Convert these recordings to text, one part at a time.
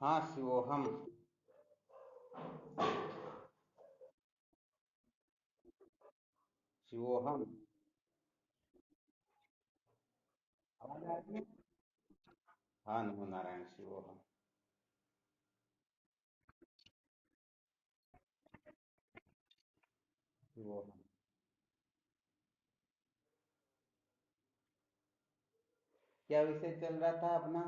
हाँ शिवोहम। शिवोहम। आवाज आ रही है? हाँ नमो नारायण शिवोहम। शिवोहम। क्या विषय चल रहा था अपना?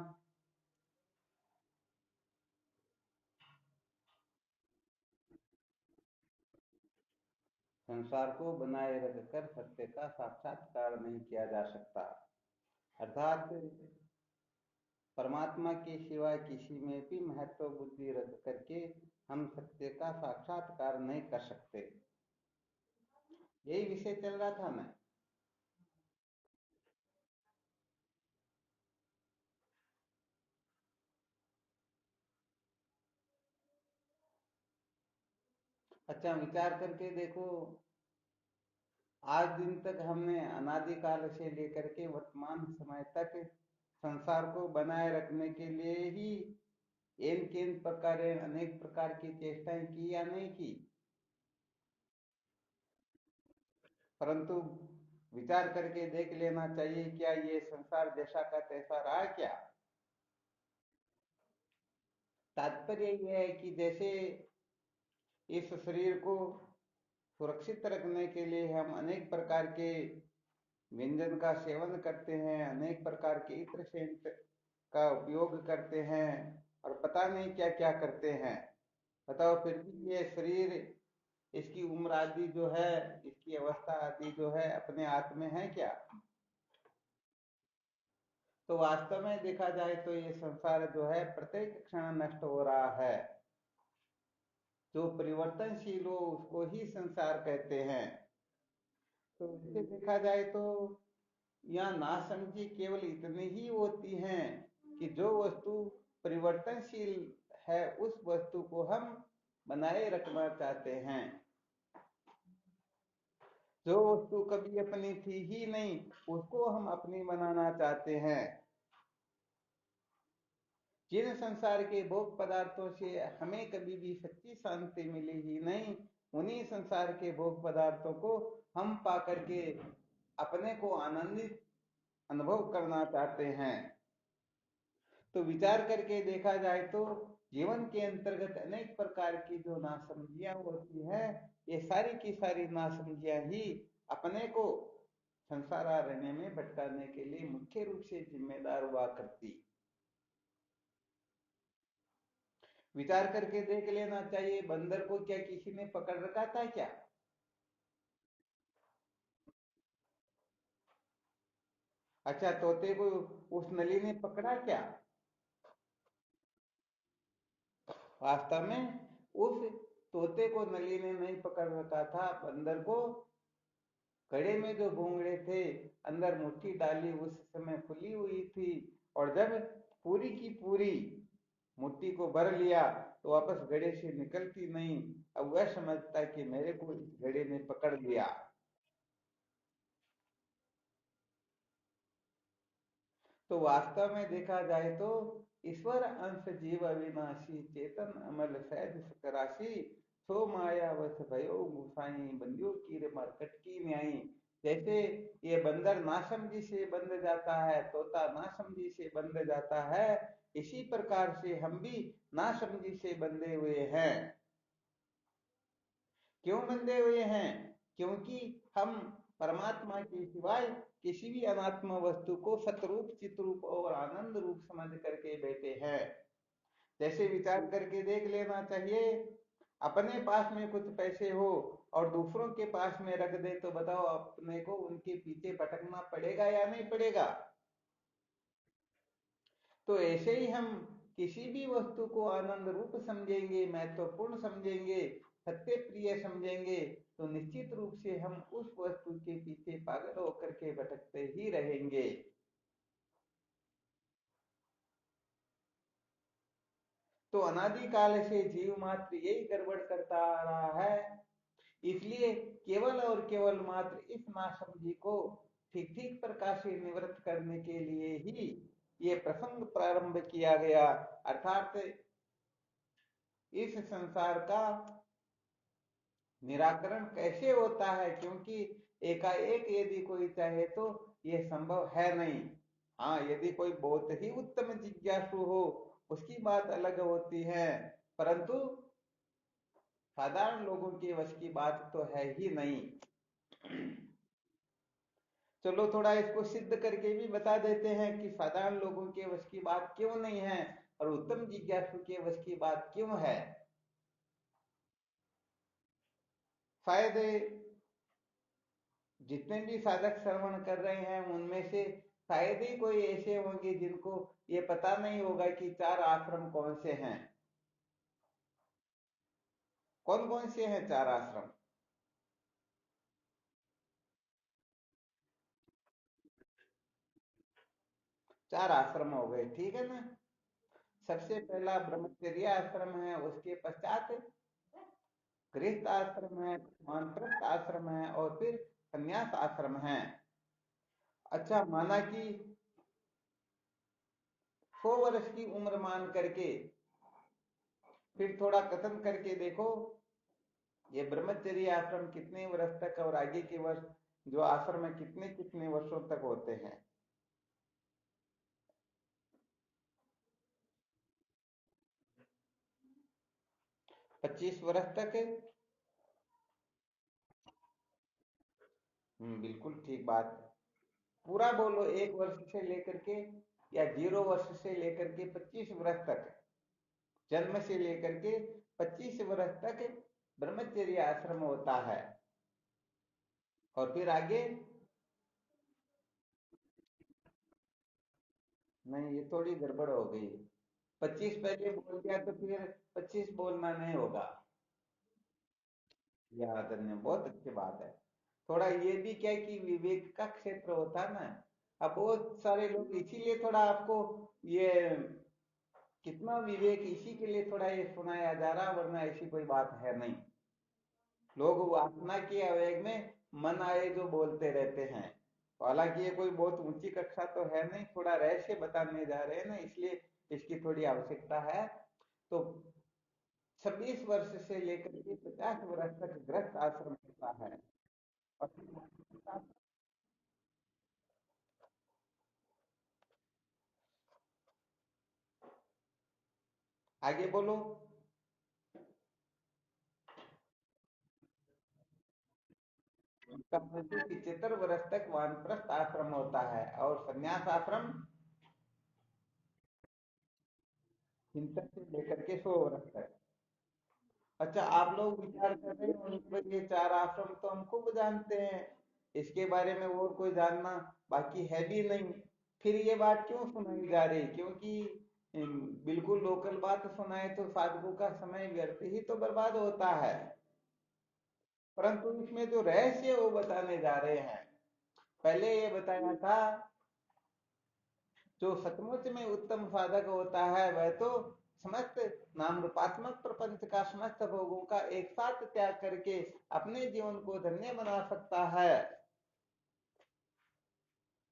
संसार को बनाए रखकर सत्य का साक्षात्कार नहीं किया जा सकता। अर्थात परमात्मा के सिवाय किसी में भी महत्व बुद्धि रख करके हम सत्य का साक्षात्कार नहीं कर सकते। यही विषय चल रहा था ना। अच्छा विचार करके देखो। आज दिन तक हमने अनादिकाल से लेकर के वर्तमान समय तक संसार को बनाए रखने के लिए ही एन केन प्रकार अनेक प्रकार की चेष्टाएं की या नहीं की। परंतु विचार करके देख लेना चाहिए, क्या ये संसार जैसा का तैसा रहा क्या? तात्पर्य यह है कि जैसे इस शरीर को सुरक्षित रखने के लिए हम अनेक प्रकार के व्यंजन का सेवन करते हैं, अनेक प्रकार के इत्र सेंट का उपयोग करते हैं और पता नहीं क्या क्या करते हैं। बताओ फिर भी ये शरीर, इसकी उम्र आदि जो है, इसकी अवस्था आदि जो है अपने हाथ में है क्या? तो वास्तव में देखा जाए तो ये संसार जो है प्रत्येक क्षण नष्ट हो रहा है। जो परिवर्तनशील हो उसको ही संसार कहते हैं। तो इसे देखा जाए तो यहाँ नासमझी केवल इतनी ही होती हैं कि जो वस्तु परिवर्तनशील है उस वस्तु को हम बनाए रखना चाहते हैं। जो वस्तु कभी अपनी थी ही नहीं उसको हम अपनी बनाना चाहते हैं। जिन संसार के भोग पदार्थों से हमें कभी भी सच्ची शांति मिली ही नहीं, उन्हीं संसार के भोग पदार्थों को हम पा करके अपने को आनंदित अनुभव करना चाहते हैं। तो विचार करके देखा जाए तो जीवन के अंतर्गत अनेक प्रकार की जो नासमझियां होती हैं, ये सारी की सारी नासमझियां ही अपने को संसार अरण्य में भटकाने के लिए मुख्य रूप से जिम्मेदार हुआ करती। विचार करके देख लेना चाहिए, बंदर को क्या किसी ने पकड़ रखा था क्या? अच्छा तोते को उस नली ने पकड़ा क्या? वास्तव में उस तोते को नली ने नहीं पकड़ रखा था, बंदर को घड़े में जो घूंगड़े थे, अंदर मुट्ठी डाली उस समय खुली हुई थी, और जब पूरी की पूरी मुट्ठी को भर लिया तो वापस घड़े से निकलती नहीं। अब वह समझता कि मेरे को इस घड़े ने पकड़ लिया। तो वास्तव में देखा जाए तो ईश्वर अंश जीव अविनाशी चेतन अमल सहज सकराशी सो मायावश भयो गुसाई बंदियों की रे मरकट की न्याई। जैसे ये बंदर नासमझी से बंध जाता है, तोता नासमझी से बंध जाता है, इसी प्रकार से हम भी नासमझी से बंधे हुए हैं। क्यों बंधे हुए हैं? क्योंकि हम परमात्मा के सिवाय किसी भी अनात्म वस्तु को सतरूप चितरूप और आनंद रूप समझ करके बैठे हैं। जैसे विचार करके देख लेना चाहिए, अपने पास में कुछ पैसे हो और दूसरों के पास में रख दे तो बताओ अपने को उनके पीछे भटकना पड़ेगा या नहीं पड़ेगा? तो ऐसे ही हम किसी भी वस्तु को आनंद रूप समझेंगे, महत्वपूर्ण समझेंगे, सत्य प्रिय समझेंगे, तो निश्चित रूप से हम उस वस्तु के पीछे पागल होकर के भटकते ही रहेंगे। तो अनादिकाल से जीव मात्र यही गड़बड़ करता आ रहा है। इसलिए केवल और केवल मात्र इस नासमझी को ठीक ठीक प्रकार से निवृत्त करने के लिए ही ये प्रसंग प्रारंभ किया गया। अर्थात इस संसार का निराकरण कैसे होता है, क्योंकि एकाएक यदि कोई चाहे तो ये संभव है नहीं। हाँ, यदि कोई बहुत ही उत्तम जिज्ञासु हो उसकी बात अलग होती है, परंतु साधारण लोगों के वश की बात तो है ही नहीं। चलो थोड़ा इसको सिद्ध करके भी बता देते हैं कि साधारण लोगों के वश की बात क्यों नहीं है और उत्तम जिज्ञासु के वश की बात क्यों है। शायद जितने भी साधक श्रवण कर रहे हैं उनमें से शायद ही कोई ऐसे होंगे जिनको ये पता नहीं होगा कि चार आश्रम कौन से हैं। कौन कौन से हैं चार आश्रम? चार आश्रम हो गए, ठीक है ना। सबसे पहला ब्रह्मचर्य आश्रम है, उसके पश्चात गृहस्थ आश्रम है, वानप्रस्थ आश्रम है और फिर संन्यास आश्रम है। अच्छा, माना कि 100 वर्ष की उम्र मान करके फिर थोड़ा कथन करके देखो, ये ब्रह्मचर्य आश्रम कितने वर्ष तक और आगे के वर्ष जो आश्रम है कितने कितने वर्षों तक होते हैं? 25 वर्ष तक। बिल्कुल ठीक बात। पूरा बोलो, 1 वर्ष से लेकर के या 0 वर्ष से लेकर के 25 वर्ष तक, जन्म से लेकर के 25 वर्ष तक ब्रह्मचर्य आश्रम होता है। और फिर आगे? नहीं, ये थोड़ी गड़बड़ हो गई। 25 पहले बोल दिया तो फिर 25 बोलना नहीं होगा। या धन्य, बहुत अच्छी बात है। थोड़ा ये भी क्या है कि विवेक का क्षेत्र होता है ना। अब बहुत सारे लोग इसीलिए थोड़ा आपको ये कितना विवेक इसी के लिए थोड़ा ये सुनाया जा रहा, वरना ऐसी कोई बात है नहीं। लोग वासना के आवेग में मन आए जो बोलते रहते हैं। हालांकि ये कोई बहुत ऊंची कक्षा तो है नहीं, थोड़ा रहस्य बताने जा रहे हैं ना, इसलिए इसकी थोड़ी आवश्यकता है। तो 26 वर्ष से लेकर के 50 वर्ष तक गृहस्थ आश्रम होता है। और आगे बोलो। तब 75 वर्ष तक वानप्रस्थ आश्रम होता है और संन्यास आश्रम हिंसक से लेकर के 100 वर्ष तक। अच्छा, आप लोग विचार कर रहे होंगे ये चार आश्रम तो हम खूब जानते हैं, इसके बारे में और कोई जानना बाकी है भी नहीं। फिर ये बात क्यों सुनाई जा रही? क्योंकि बिल्कुल लोकल बात सुनाए तो साधकों का समय व्यर्थ ही तो बर्बाद होता है। परंतु इसमें जो रहस्य है वो बताने जा रहे हैं। पहले ये बताया था, जो सचमुच में उत्तम साधक होता है वह तो समस्त नाम रूपात्मक प्रपंच का समस्त भोगों का एक साथ त्याग करके अपने जीवन को धन्य बना सकता है।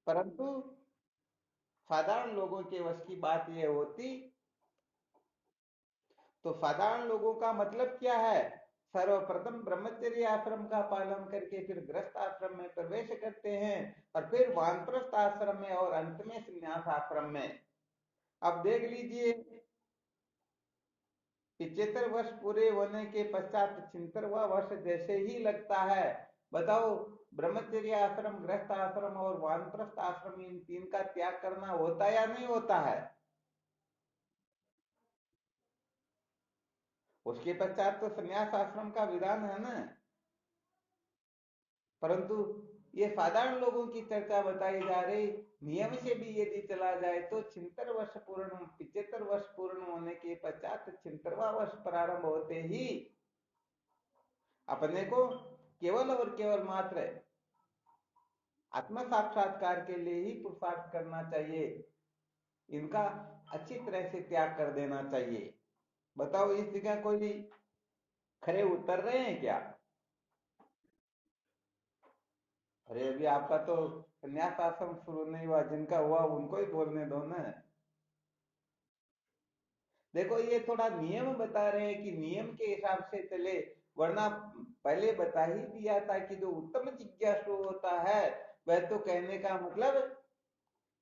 परंतु साधारण लोगों के वश की बात यह होती। तो साधारण लोगों का मतलब क्या है? सर्वप्रथम ब्रह्मचर्य आश्रम का पालन करके फिर गृहस्थ आश्रम में प्रवेश करते हैं और फिर वानप्रस्थ आश्रम में और अंत में संन्यास आश्रम में। अब देख लीजिए, 75 वर्ष पूरे होने के पश्चात 76वां वर्ष जैसे ही लगता है, बताओ, ब्रह्मचर्य आश्रम, गृहस्थ आश्रम और वानप्रस्थ आश्रम, इन तीन का त्याग करना होता या नहीं होता है? उसके पश्चात तो संन्यास आश्रम का विधान है ना। परंतु ये साधारण लोगों की चर्चा बताई जा रही। नियम से भी यदि चला जाए तो 75 वर्ष पूर्ण होने के पश्चात 76वां वर्ष प्रारंभ होते ही अपने को केवल और केवल मात्र आत्म साक्षात्कार के लिए ही पुरुषार्थ करना चाहिए। इनका अच्छी तरह से त्याग कर देना चाहिए। बताओ, इस जगह कोई खरे उतर रहे हैं क्या? अरे अभी आपका तो संन्यास आश्रम शुरू नहीं हुआ, जिनका हुआ उनको ही बोलने दो ना। देखो ये थोड़ा नियम बता रहे हैं कि नियम के हिसाब से चले, वरना पहले बता ही दिया था कि जो उत्तम जिज्ञासु होता है वह तो कहने का मतलब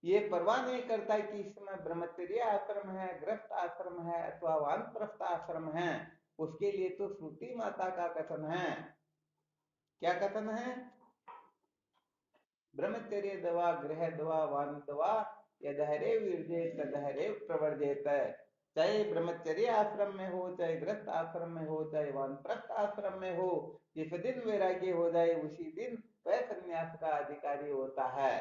ये परवाह नहीं करता है कि इसमें ब्रह्मचर्य आश्रम है, गृहस्थ आश्रम है अथवा वानप्रस्थ आश्रम है। उसके लिए तो श्रुति माता का कथन है। क्या कथन है? ब्रह्मचर्य दवा गृह दवा वान दवा यदहरे वीर्जे तदहरे प्रवर्जेत। चाहे ब्रह्मचर्य आश्रम में हो, चाहे गृहस्थ आश्रम में हो, चाहे वानप्रस्थ आश्रम में हो, जिस दिन वैराग्य हो जाए उसी दिन वह संन्यास का अधिकारी होता है।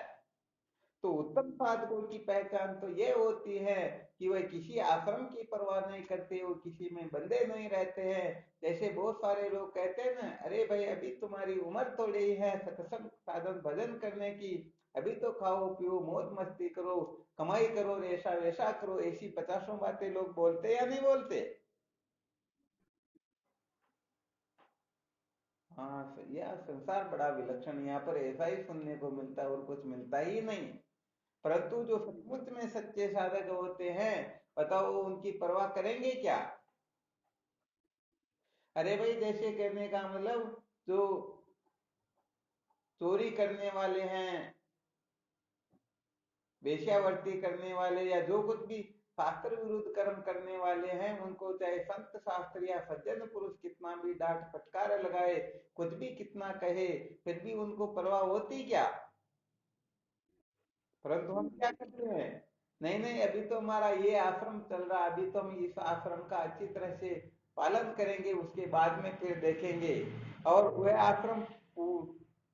तो उत्तम साधकों की पहचान तो ये होती है कि वह किसी आश्रम की परवाह नहीं करते, वो किसी में बंधे नहीं रहते हैं। जैसे बहुत सारे लोग कहते हैं ना, अरे भाई अभी तुम्हारी उम्र थोड़ी ही है सत्संग साधन भजन करने की, अभी तो खाओ पियो मौज मस्ती करो, कमाई करो, ऐसा वैसा करो, ऐसी पचासों बातें लोग बोलते या नहीं बोलते? हाँ, यह संसार बड़ा विलक्षण, यहाँ पर ऐसा ही सुनने को मिलता है और कुछ मिलता ही नहीं। परंतु जो सचमुच में सच्चे साधक होते हैं, बताओ उनकी परवाह करेंगे क्या? अरे भाई जैसे कहने का मतलब, जो चोरी करने वाले हैं, वेश्यावृत्ति करने वाले, या जो कुछ भी शास्त्र विरुद्ध कर्म करने वाले हैं, उनको चाहे संत शास्त्र या सज्जन पुरुष कितना भी डांट फटकार लगाए, कुछ भी कितना कहे, फिर भी उनको परवाह होती क्या? परंतु हम क्या करते हैं, नहीं नहीं अभी तो हमारा ये आश्रम चल रहा है, अभी तो हम इस आश्रम का अच्छी तरह से पालन करेंगे, उसके बाद में फिर देखेंगे। और वह आश्रम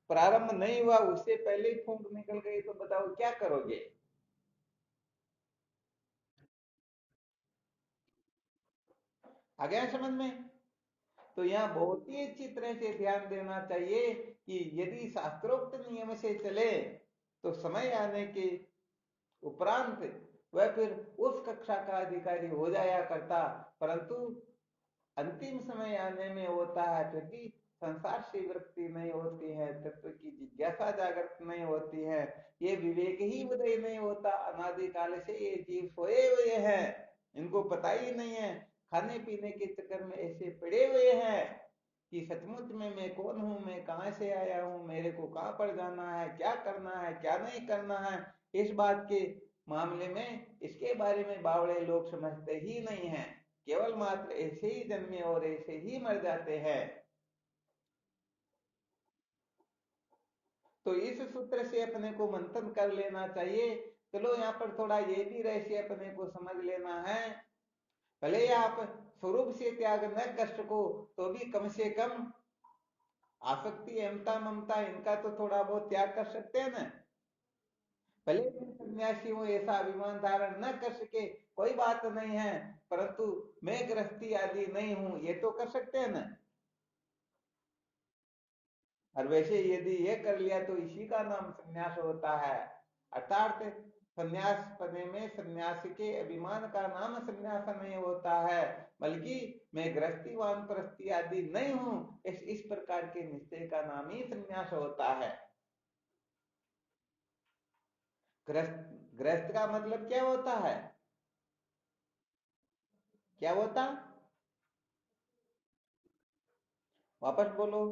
प्रारंभ नहीं हुआ, उससे पहले ही फूंक निकल गई, तो बताओ क्या करोगे? आ गया समझ में? तो यहाँ बहुत ही अच्छी तरह से ध्यान देना चाहिए कि यदि शास्त्रोक्त नियम से चले तो समय आने के उपरांत वह फिर उस कक्षा का अधिकारी हो जाया करता। परंतु अंतिम समय आने में होता है फिर भी संसार से वृत्ति नहीं होती है, तत्व की जिज्ञासा जागृत नहीं होती है, ये विवेक ही उदय नहीं होता। अनादिकाल से ये जीव सोए हुए हैं, इनको पता ही नहीं है, खाने पीने के चक्कर में ऐसे पड़े हुए हैं कि सचमुच में मैं कौन हूं, मैं कहां से आया हूं, मेरे को कहां पर जाना है, क्या करना है क्या नहीं करना है, इस बात के मामले में इसके बारे में बावड़े लोग समझते ही नहीं है। केवल मात्र ऐसे ही जन्मे और ऐसे ही मर जाते हैं। तो इस सूत्र से अपने को मंथन कर लेना चाहिए। चलो यहाँ पर थोड़ा ये भी रहस्य अपने को समझ लेना है, भले आप स्वरूप से त्याग न कर सको तो भी कम से कम आसक्ति अहमता ममता इनका तो थोड़ा बहुत त्याग कर सकते हैं ना। भले ही सन्यासी हो, ऐसा अभिमान धारण न कर सके कोई बात नहीं है, परंतु मैं गृहस्थी आदि नहीं हूं ये तो कर सकते हैं ना। और वैसे यदि ये कर लिया तो इसी का नाम संन्यास होता है। अर्थात संन्यास पने में सन्यासी के अभिमान का नाम संन्यास नहीं होता है, बल्कि मैं गृहस्थी वानप्रस्थी आदि नहीं हूं, इस प्रकार के निश्चय का नाम ही संन्यास होता है। गृहस्थ गृहस्थ का मतलब क्या होता है? क्या होता? वापस बोलो।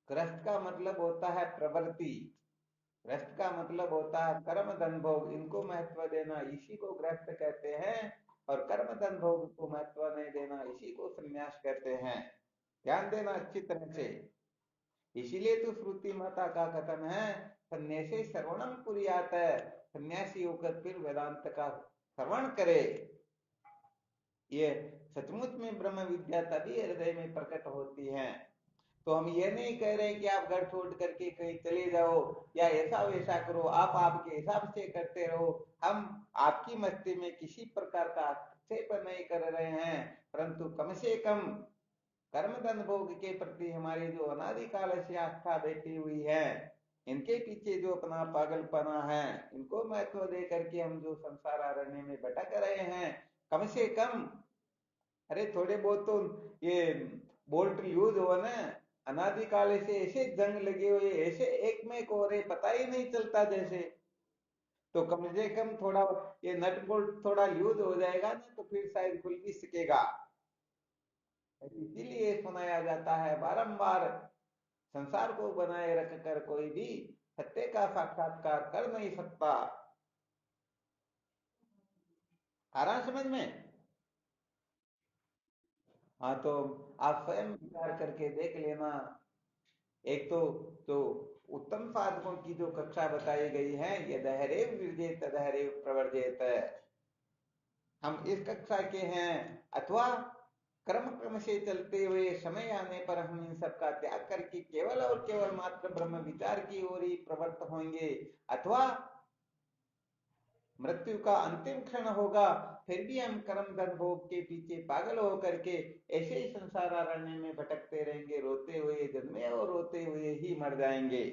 गृहस्थ का मतलब होता है प्रवृत्ति, गृहस्थ का मतलब होता है कर्म धन भोग, इनको महत्व देना, इसी को गृहस्थ कहते हैं। और कर्म धन भोग को महत्व नहीं देना, इसी को संन्यास कहते हैं। ध्यान देना अच्छी तरह से। इसीलिए तो श्रुति माता का कथन है, सन्यासी श्रवणम कुर्यात, सन्यासी होकर फिर वेदांत का श्रवण करे। ये सचमुच में ब्रह्म विद्या तभी हृदय में प्रकट होती है। तो हम ये नहीं कह रहे कि आप घर छोड़ करके कहीं चले जाओ या ऐसा वैसा करो, आप आपके हिसाब से करते रहो। हम आपकी मस्ती में किसी प्रकार का आक्षेप नहीं कर रहे हैं, परंतु कम से कम कर्म धन भोग के प्रति हमारी जो अनादिकाल से आस्था बैठी हुई है, इनके पीछे जो अपना पागलपना है, इनको महत्व दे करके हम जो संसार अरण्य में भटक रहे हैं, कम से कम अरे थोड़े बहुत तो ये बोल्ट यूज हो ना, अनादिकाल से ऐसे जंग लगे हुए, ऐसे एक में एक हो रहे, पता ही नहीं चलता जैसे। तो कम से कम थोड़ा ये नट बोल्ट थोड़ा लूज हो जाएगा ना, तो फिर शायद खुल भी सकेगा। इसीलिए सुनाया जाता है बारंबार, संसार को बनाए रख कर कोई भी सत्य का साक्षात्कार कर नहीं सकता। आ रहा है समझ में? हाँ, तो आप स्वयं विचार करके देख लेना। एक तो उत्तम साधकों की जो कक्षा बताई गई है, ये दहरेव विजेत दहरेव प्रवर्जेत, हम इस कक्षा के हैं। अथवा कर्म क्रम से चलते हुए समय आने पर हम इन सब का त्याग करके केवल और केवल मात्र ब्रह्म विचार की ओर ही प्रवृत्त होंगे। अथवा मृत्यु का अंतिम क्षण होगा, फिर भी हम कर्म धन भोग के पीछे पागल होकर के ऐसे ही संसार अरण्य में भटकते रहेंगे, रोते हुए जन्मे और रोते हुए ही मर जाएंगे।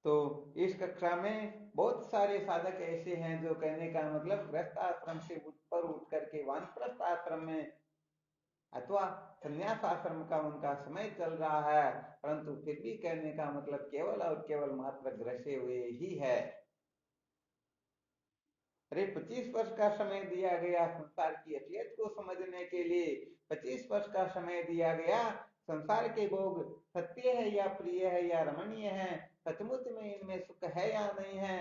तो इस कक्षा में बहुत सारे साधक ऐसे हैं जो कहने का मतलब गृहस्थ आश्रम से ऊपर उठ करके वानप्रस्थ आश्रम में अथवा संन्यास आश्रम का उनका समय चल रहा है, परंतु फिर भी कहने का मतलब केवल और केवल मात्र ग्रसे हुए ही है। अरे 25 वर्ष का समय दिया गया संसार की असलियत को समझने के लिए, 25 वर्ष का समय दिया गया। संसार के भोग सत्य है या प्रिय है या रमणीय है, सचमुच में इनमें सुख है या नहीं है,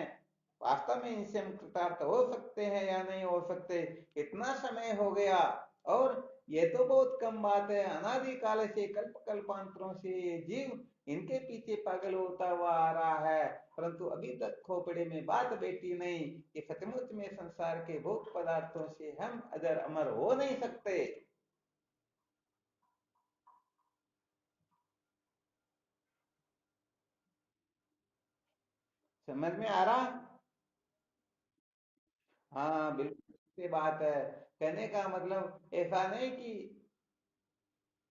वास्तव में इनसे हम कृतार्थ हो सकते हैं या नहीं हो सकते, इतना समय हो गया। और ये तो बहुत कम बात है, अनादि काल से कल्प कल्पांतरों से ये जीव इनके पीछे पागल होता हुआ आ रहा है, परंतु अभी तक खोपड़े में बात बैठी नहीं कि सचमुच में संसार के भोग पदार्थों से हम अजर अमर हो नहीं सकते। समझ में आ रहा? हाँ बिल्कुल से बात है। कहने का मतलब ऐसा नहीं कि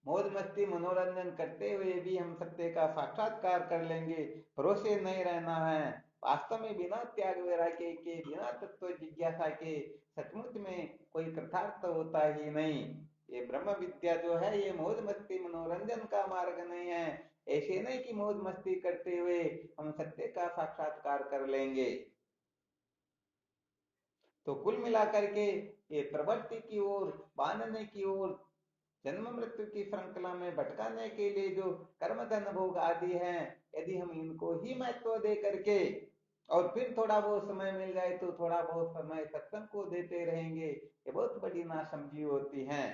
मौज मस्ती मनोरंजन करते हुए भी हम सत्य का साक्षात्कार कर लेंगे, भरोसे नहीं रहना है। वास्तव में बिना त्याग वैराग्य के, बिना तत्व जिज्ञासा के सचमुच में कोई कृतार्थ होता ही नहीं। ये ब्रह्म विद्या जो है, ये मौज मस्ती मनोरंजन का मार्ग नहीं है। ऐसे नहीं कि मौज मस्ती करते हुए हम सत्य का साक्षात्कार कर लेंगे। तो कुल मिलाकर के ये प्रवृत्ति की ओर, बांधने की ओर, जन्म मृत्यु की श्रृंखला में भटकाने के लिए जो कर्म धन भोग आदि हैं, यदि हम इनको ही महत्व दे करके और फिर थोड़ा बहुत समय मिल जाए तो थोड़ा बहुत समय सत्संग को देते रहेंगे, ये बहुत बड़ी नासमझी होती है।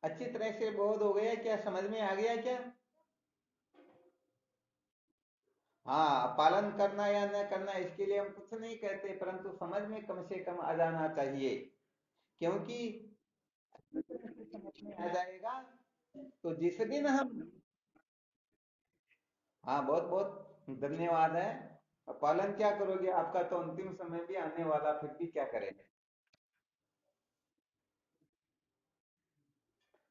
अच्छी तरह से बोध हो गया क्या? समझ में आ गया क्या? हाँ, पालन करना या न करना इसके लिए हम कुछ नहीं कहते, परंतु समझ में कम से कम आ जाना चाहिए। क्योंकि समझ में आ जाएगा तो जिस दिन हम, हाँ बहुत बहुत धन्यवाद है। पालन क्या करोगे, आपका तो अंतिम समय भी आने वाला, फिर भी क्या करेंगे?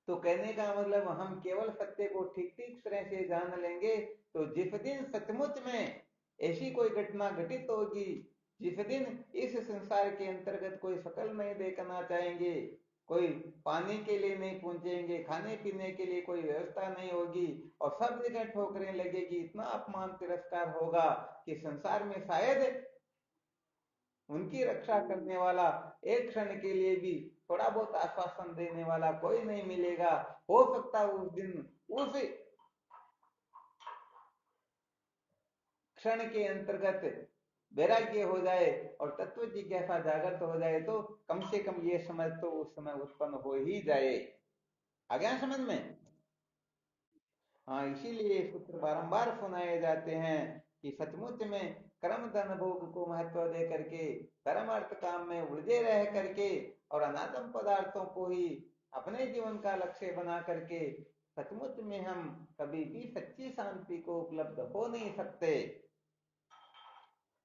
तो कहने का मतलब हम केवल सत्य को ठीक ठीक तरह से जान लेंगे, तो जिस दिन सचमुच में ऐसी कोई घटना घटित होगी, जिस दिन इस संसार के अंतर्गत कोई शकल नहीं देखना चाहेंगे, कोई पानी के लिए नहीं पूछेंगे, खाने पीने के लिए कोई व्यवस्था नहीं होगी, और सब जगह ठोकरें लगेगी, इतना अपमान तिरस्कार होगा कि संसार में शायद उनकी रक्षा करने वाला एक क्षण के लिए भी थोड़ा बहुत आश्वासन देने वाला कोई नहीं मिलेगा। हो सकता है उस दिन, उस क्षण के अंतर्गत वैराग्य हो जाए और तत्व जिज्ञासा जागृत हो जाए, तो कम से कम ये समझ तो उस समय उत्पन्न हो ही जाए। आ गया समझ में? हाँ, इसीलिए सूत्र बारंबार सुनाए जाते हैं कि सचमुच में कर्म धन भोग को महत्व दे करके, धर्म अर्थ काम में उलझे रह करके और अनात्म पदार्थों को ही अपने जीवन का लक्ष्य बना करके सचमुच में हम कभी भी सच्ची शांति को उपलब्ध हो नहीं सकते।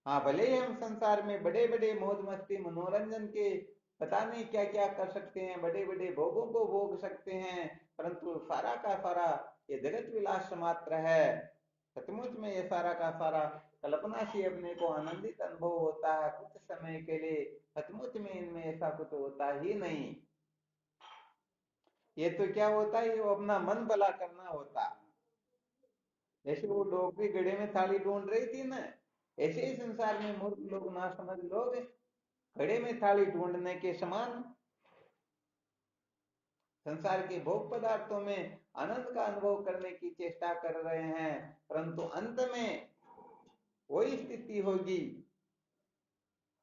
हाँ, भले ही हम संसार में बड़े बड़े मौज मस्ती मनोरंजन के पता नहीं क्या क्या कर सकते हैं, बड़े बड़े भोगों को भोग सकते हैं, परंतु सारा का सारा ये जगत विलास मात्र है। सचमुच में ये सारा का सारा कल्पना से अपने को आनंदित अनुभव होता है कुछ समय के लिए। सचमुच में इनमें ऐसा कुछ होता ही नहीं। ये तो क्या होता है, ये वो अपना मन भला करना होता। जैसे वो डोकरी गड्ढे में थाली ढूंढ रही थी ना, ऐसे ही संसार में मूर्ख लोग, ना समझ लोग घड़े में थाली ढूंढने के समान संसार के भोग पदार्थों में आनंद का अनुभव करने की चेष्टा कर रहे हैं, परंतु अंत में वही स्थिति होगी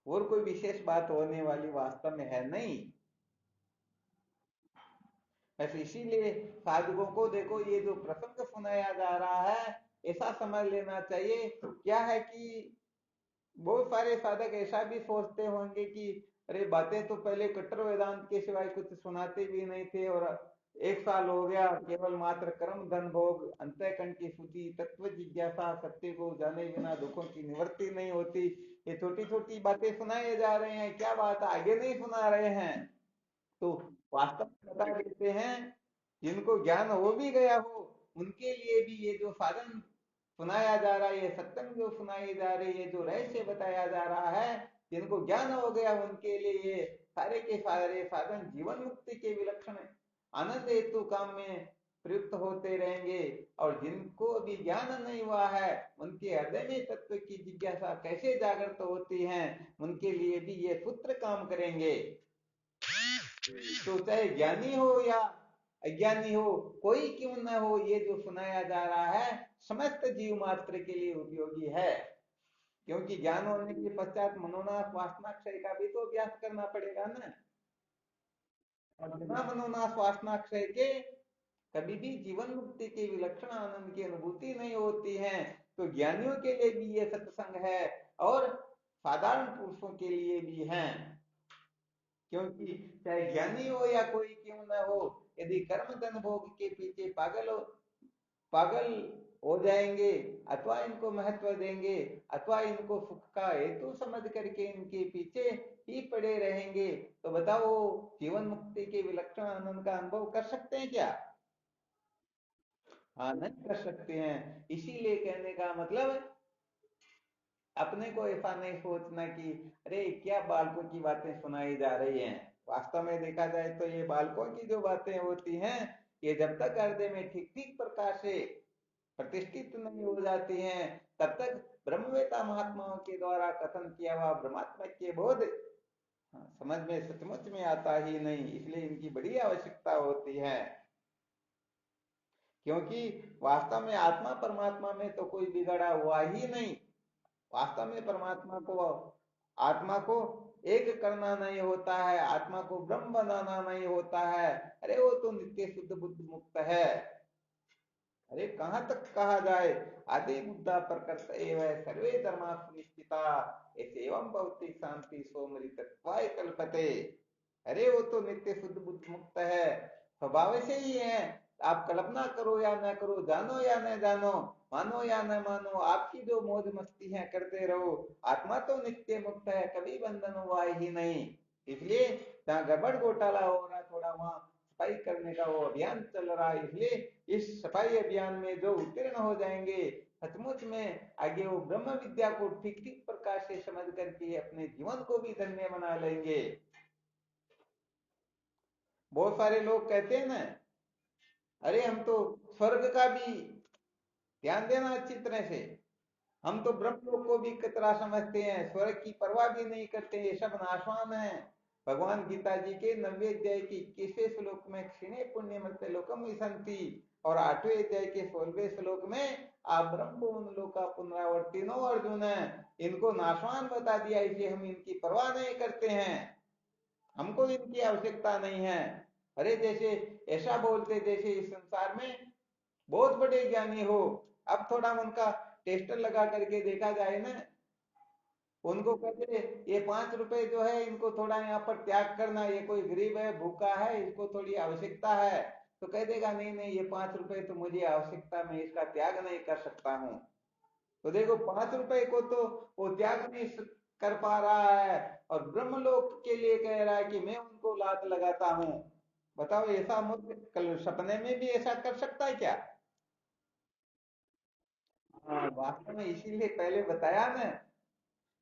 और कोई विशेष बात होने वाली वास्तव में है नहीं। बस इसीलिए साधुओं को देखो, ये जो प्रसंग सुनाया जा रहा है, ऐसा समझ लेना चाहिए। क्या है कि बहुत सारे साधक ऐसा भी सोचते होंगे कि अरे बातें तो पहले कट्टर वेदांत के सिवाय कुछ सुनाते भी नहीं थे, और 1 साल हो गया केवल मात्र कर्म धन भोग अंतःकरण की शुद्धि तत्व जिज्ञासा सत्य को जाने बिना दुखों की निवृत्ति नहीं होती, ये छोटी छोटी बातें सुनाए जा रहे हैं, क्या बात आगे नहीं सुना रहे हैं। तो वास्तव में बता देते हैं, जिनको ज्ञान हो भी गया हो उनके लिए भी ये जो साधन सुनाया जा रहा है, ये सत्संग जो सुनाई जा रही है, जो रहस्य बताया जा रहा है, जिनको ज्ञान हो गया उनके लिए ये सारे के सारे साधन जीवन मुक्ति के विलक्षण आनंद हेतु काम में प्रयुक्त होते रहेंगे। और जिनको अभी ज्ञान नहीं हुआ है, उनके हृदय में तत्व की जिज्ञासा कैसे जागृत होती है, उनके लिए भी ये सूत्र काम करेंगे। तो चाहे ज्ञानी हो या अज्ञानी हो, कोई क्यों न हो, ये जो सुनाया जा रहा है समस्त जीव मात्र के लिए उपयोगी है। क्योंकि ज्ञान होने के पश्चात मनोनाश वासनाक्षय का भी तो अभ्यास करना पड़ेगा ना। और बिना मनोनाश वासनाक्षय के कभी भी जीवन मुक्ति के विलक्षण आनंद की अनुभूति नहीं होती है। तो ज्ञानियों के लिए भी ये सत्संग है और साधारण पुरुषों के लिए भी है। क्योंकि चाहे ज्ञानी हो या कोई क्यों ना हो, यदि कर्म धन भोग के पीछे पागल हो जाएंगे, अथवा इनको महत्व देंगे, अथवा इनको सुख का हेतु समझ करके इनके पीछे ही पड़े रहेंगे, तो बताओ जीवन मुक्ति के विलक्षण आनंद का अनुभव कर सकते हैं क्या? हाँ, नहीं कर सकते हैं। इसीलिए कहने का मतलब, अपने को ऐसा नहीं सोचना कि अरे क्या बालकों की बातें सुनाई जा रही हैं। वास्तव में देखा जाए तो ये बालकों की जो बातें होती हैं, ये जब तक हृदय में ठीक ठीक प्रकार से प्रतिष्ठित नहीं हो जाती हैं, तब तक ब्रह्मवेता महात्माओं के द्वारा कथन किया हुआ ब्रह्मात्मा के बोध समझ में सचमुच में आता ही नहीं। इसलिए इनकी बड़ी आवश्यकता होती है। क्योंकि वास्तव में आत्मा परमात्मा में तो कोई बिगड़ा हुआ ही नहीं। वास्तव में परमात्मा को, आत्मा को एक करना नहीं होता है, आत्मा को ब्रह्म बनाना नहीं होता है। अरे वो तो नित्य शुद्ध बुद्ध मुक्त है। अरे कहां तक कहा जाए, आदि बुद्धा प्रकृत एव सर्वे धर्मा सुनिश्चिता ऐसे एवं भौतिक शांति सोमृतत्वाय कल्पते। अरे वो तो नित्य शुद्ध बुद्ध मुक्त है, स्वभाव से ही है। आप कल्पना करो या न करो, जानो या न जानो, मानो या न मानो, आपकी जो मौज मस्ती है करते रहो, आत्मा तो नित्य मुक्त है, कभी बंधन हुआ ही नहीं। इसलिए जहाँ गड़बड़ घोटाला हो रहा थोड़ा, वहां सफाई करने का वो अभियान चल रहा है। इसलिए इस सफाई अभियान में जो उत्तीर्ण हो जाएंगे, सचमुच में आगे वो ब्रह्म विद्या को ठीक ठीक प्रकार से समझ करके अपने जीवन को भी धन्य बना लेंगे। बहुत सारे लोग कहते हैं ना, अरे हम तो स्वर्ग का भी, ध्यान देना अच्छी तरह से, हम तो ब्रह्म लोक को भी कतरा समझते हैं, स्वर्ग की परवाह भी नहीं करते, ये सब नाशवान है। भगवान गीता जी के 90वें अध्याय के 21वें श्लोक में क्षीणे पुण्य मृत्य लोकम विसंति, और 8वें अध्याय के 16वें श्लोक में आप ब्रह्म भुवन लोका पुनरावर्तिनो अर्जुन, इनको नाशवान बता दिया, इसलिए हम इनकी परवाह नहीं करते हैं, हमको इनकी आवश्यकता नहीं है। अरे जैसे ऐसा बोलते जैसे इस संसार में बहुत बड़े ज्ञानी हो। अब थोड़ा उनका टेस्ट लगा करके देखा जाए ना, उनको कहते ये 5 रुपए जो है इनको थोड़ा यहाँ पर त्याग करना, ये कोई गरीब है भूखा है इसको थोड़ी आवश्यकता है, तो कह देगा नहीं नहीं ये 5 रुपए तो मुझे आवश्यकता, मैं इसका त्याग नहीं कर सकता हूँ। तो देखो 5 रुपए को तो वो त्याग नहीं कर पा रहा है, और ब्रह्मलोक के लिए कह रहा है कि मैं उनको लात लगाता हूँ। बताओ ऐसा मूर्ख कल सपने में भी ऐसा कर सकता है क्या? हाँ, वास्तव में इसीलिए पहले बताया ना,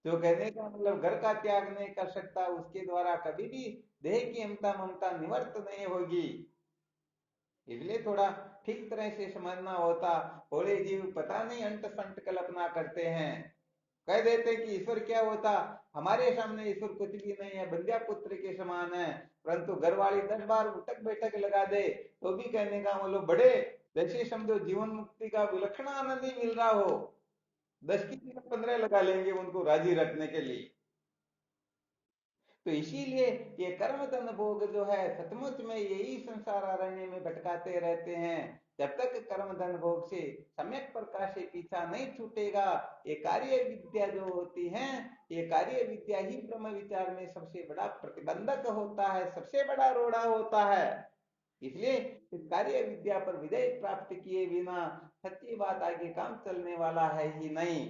जो कहने का मतलब घर का त्याग नहीं कर सकता उसके द्वारा कभी भी देह की ममता ममता निवर्त नहीं होगी। इसलिए थोड़ा ठीक तरह से समझना होता। भोले जीव पता नहीं अंट संट कल्पना करते हैं, कह देते कि ईश्वर क्या होता, हमारे सामने ईश्वर कुछ भी नहीं है, बंध्या पुत्र के समान है। परंतु घर वाली 10 बार उठक बैठक लगा दे तो भी कहने का मतलब बड़े, जैसे समझो जीवन मुक्ति का विलक्षण आनंद ही मिल रहा हो, 10 की जगह 15 लगा लेंगे उनको राजी रखने के लिए। तो इसीलिए ये कर्म धन भोग जो है सचमुच में यही संसार अरण्य में भटकाते रहते हैं। जब तक कर्म धन भोग से सम्यक प्रकार से पीछा नहीं छूटेगा, ये कार्य विद्या जो होती है, ये कार्य विद्या ही ब्रह्म विचार में सबसे बड़ा प्रतिबंधक होता है, सबसे बड़ा रोड़ा होता है। इसलिए इस कार्य विद्या पर विजय प्राप्त किए बिना सच्ची बात आगे काम चलने वाला है ही नहीं।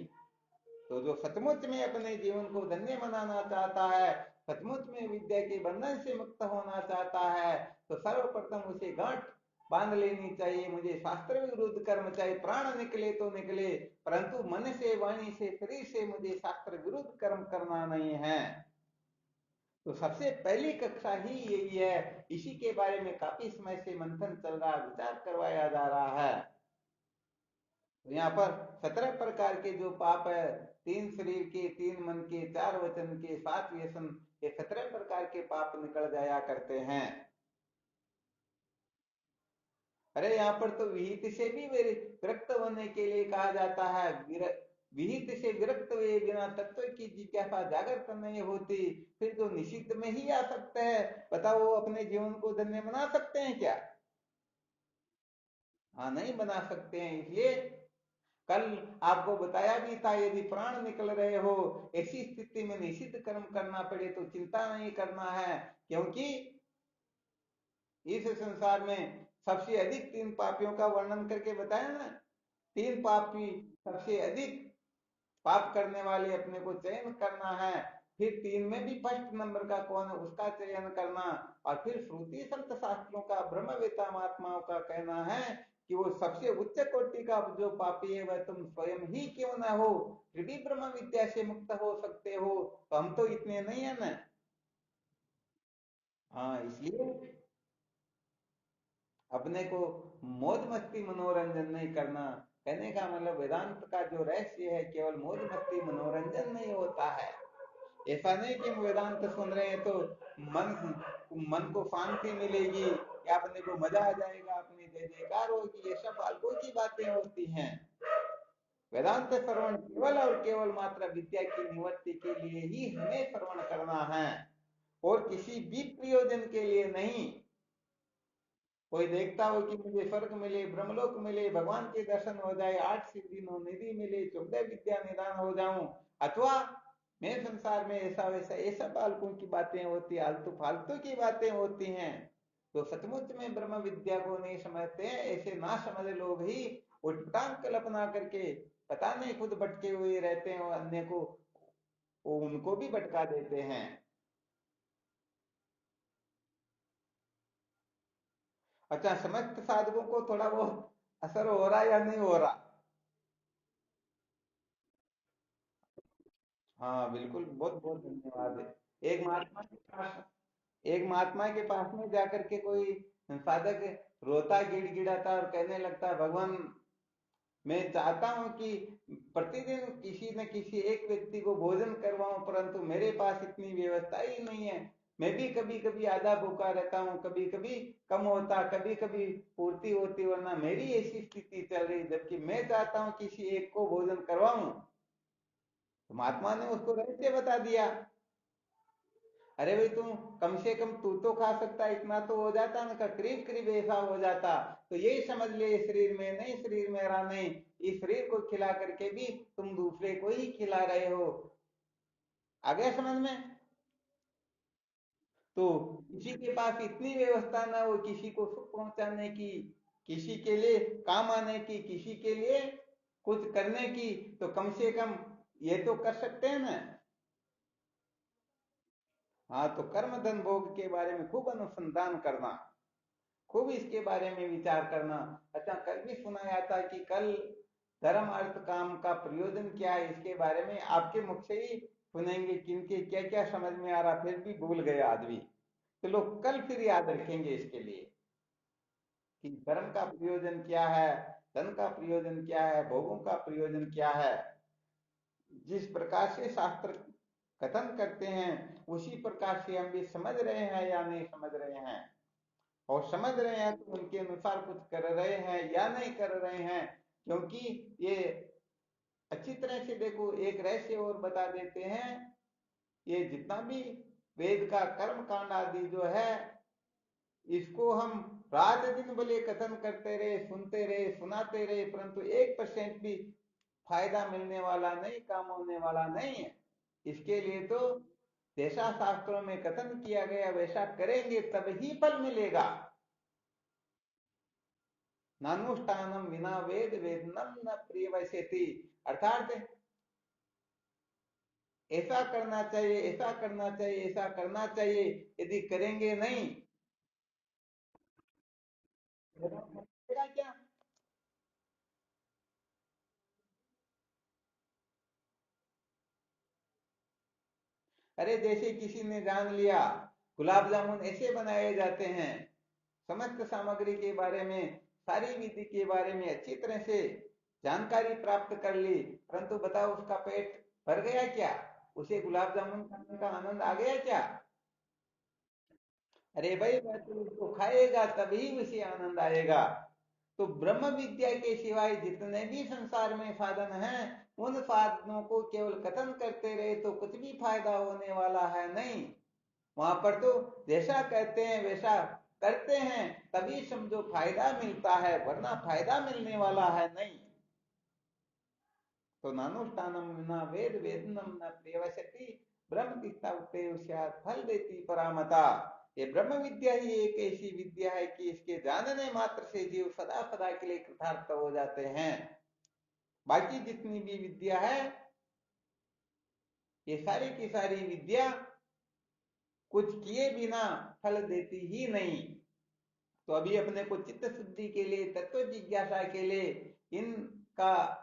तो जो सचमुच में अपने जीवन को धन्य बनाना चाहता है, सचमुच में विद्या के बंधन से मुक्त होना चाहता है, तो सर्वप्रथम उसे गांठ बांध लेनी चाहिए। मुझे शास्त्र विरुद्ध कर्म चाहे प्राण निकले तो निकले, परंतु मन से वाणी से शरीर से मुझे शास्त्र विरुद्ध कर्म करना नहीं है। तो सबसे पहली कक्षा ही यही है। इसी के बारे में काफी समय से मंथन चल रहा, विचार करवाया जा रहा है। तो यहाँ पर 17 प्रकार के जो पाप है, 3 शरीर के, 3 मन के, 4 वचन के, 7 व्यसन, ये 17 प्रकार के पाप निकल जाया करते हैं। अरे यहाँ पर तो विहित से भी विरक्त होने के लिए कहा जाता है। विहित से विरक्त हुए बिना तत्व की जिज्ञासा जागृत नहीं होती। फिर जो निषिद्ध में ही आ सकते हैं, बताओ वो अपने जीवन को धन्य बना सकते हैं क्या? हाँ, नहीं बना सकते हैं। इसलिए कल आपको बताया भी था, यदि प्राण निकल रहे हो, ऐसी स्थिति में निषिद्ध कर्म करना पड़े तो चिंता नहीं करना है। क्योंकि इस संसार में सबसे अधिक 3 पापियों का वर्णन करके बताया ना, 3 पापी सबसे अधिक पाप करने वाले अपने को चयन करना है। फिर 3 में भी फर्स्ट नंबर का कौन है उसका चयन करना। और फिर श्रुति संत शास्त्रों का ब्रह्मवेता महात्माओं का कहना है कि वो सबसे उच्च कोटि का जो पापी है वह तुम स्वयं ही क्यों ना हो, फिर भी ब्रह्म विद्या से मुक्त हो सकते हो। तो हम तो इतने नहीं है ना। हाँ, इसलिए अपने को मौज मस्ती मनोरंजन नहीं करना। कहने का मतलब वेदांत का जो रहस्य है केवल मौज मस्ती मनोरंजन नहीं होता है। ऐसा नहीं कि हम वेदांत सुन रहे हैं तो मन मन को शांति मिलेगी या अपने को मजा आ जाएगा, अपनी जय जयकार होगी, ये सब फालतू की बातें होती हैं। वेदांत श्रवण केवल और केवल मात्र विद्या की निवृत्ति के लिए ही हमें श्रवण करना है, और किसी भी प्रयोजन के लिए नहीं। कोई देखता हो कि मुझे स्वर्ग मिले, ब्रह्मलोक मिले, भगवान के दर्शन हो जाए, 8 सिद्धि 9 निधि मिले, 14 विद्या निदान हो जाऊं, अथवा मैं संसार में ऐसा वैसा, ये सब फालतू की बातें होती, आलतू फालतू की बातें होती हैं। तो सचमुच में ब्रह्म विद्या को नहीं समझते हैं, ऐसे ना समझ लोग ही उटपटांग कल्पना करके पता नहीं खुद भटके हुए रहते हैं और अन्य को वो उनको भी भटका देते हैं। अच्छा, समस्त साधकों को थोड़ा बहुत असर हो रहा है या नहीं हो रहा? हाँ बिल्कुल, बहुत बहुत धन्यवाद है। एक महात्मा के पास एक महात्मा के पास में जाकर के कोई साधक रोता गिड़गिड़ाता और कहने लगता, भगवान मैं चाहता हूं कि प्रतिदिन किसी न किसी एक व्यक्ति को भोजन करवाऊं, परंतु मेरे पास इतनी व्यवस्था ही नहीं है। मैं भी कभी कभी आधा भूखा रहता हूँ, कभी कभी कम होता, कभी कभी पूर्ति होती, वरना मेरी ऐसी स्थिति चल रही, जबकि मैं चाहता हूँ किसी एक को भोजन करवाऊं। तो महात्मा ने उसको रहस्य बता दिया। अरे भाई, तुम कम से कम तू तो खा सकता, इतना तो हो जाता ना, करीब करीब ऐसा हो जाता। तो यही समझ ले, इस शरीर में नहीं, शरीर मेरा नहीं, इस शरीर को खिला करके भी तुम दूसरे को ही खिला रहे हो। आ गया समझ में? तो किसी के पास इतनी व्यवस्था ना हो किसी को सुख पहुंचाने की, किसी के लिए काम आने की, किसी के लिए कुछ करने की, तो कम से कम ये तो कर सकते हैं ना। हाँ, तो कर्म धन भोग के बारे में खूब अनुसंधान करना, खूब इसके बारे में विचार करना। अच्छा, कल भी सुनाया था कि कल धर्म अर्थ काम का प्रयोजन क्या है, इसके बारे में आपके मुख से ही सुनेंगे। किनके क्या क्या समझ में आ रहा, फिर भी भूल गए आदमी, तो लोग कल फिर याद रखेंगे इसके लिए कि धर्म का प्रयोजन क्या है, धन का प्रयोजन क्या है, भोगों का प्रयोजन क्या है। जिस प्रकार से शास्त्र कथन करते हैं उसी प्रकार से हम भी समझ रहे हैं या नहीं समझ रहे हैं, और समझ रहे हैं तो उनके अनुसार कुछ कर रहे हैं या नहीं कर रहे हैं। क्योंकि ये अच्छी तरह से देखो, एक रहस्य और बता देते हैं, ये जितना भी वेद का कर्म कांड आदि जो है, इसको हम रात दिन भले कथन करते रहे, सुनते रहे, सुनाते रहे, परंतु 1% भी फायदा मिलने वाला नहीं, काम होने वाला नहीं है। इसके लिए तो जैसा शास्त्रों में कथन किया गया वैसा करेंगे तब ही फल मिलेगा। नानुष्ठानम विना वेद वेदनम न प्रियवस्यति, अर्थात ऐसा करना चाहिए, ऐसा करना चाहिए, ऐसा करना चाहिए, यदि करेंगे नहीं क्या। अरे जैसे किसी ने जान लिया गुलाब जामुन ऐसे बनाए जाते हैं, समस्त सामग्री के बारे में, सारी विधि के बारे में अच्छी तरह से जानकारी प्राप्त कर ली, परंतु बताओ उसका पेट भर गया क्या, उसे गुलाब जामुन खाने का आनंद आ गया क्या। अरे भाई वह तो उसको खाएगा तभी उसे आनंद आएगा। तो ब्रह्म विद्या के सिवाय जितने भी संसार में साधन हैं, उन साधनों को केवल कथन करते रहे तो कुछ भी फायदा होने वाला है नहीं। वहां पर तो जैसा कहते हैं वैसा करते हैं तभी समझो फायदा मिलता है, वरना फायदा मिलने वाला है नहीं। तो नानुष्ठानम न वेद वेदनम न प्रियवसति, ब्रह्म तिष्ठा फल देती परामता। ये ब्रह्म विद्या ही एक ऐसी विद्या है कि इसके जानने मात्र से जीव सदा सदा के लिए कृतार्थ हो जाते हैं। बाकी जितनी भी विद्या है, ये सारी की सारी विद्या कुछ किए बिना फल देती ही नहीं। तो अभी अपने को चित्त शुद्धि के लिए, तत्व जिज्ञासा के लिए इनका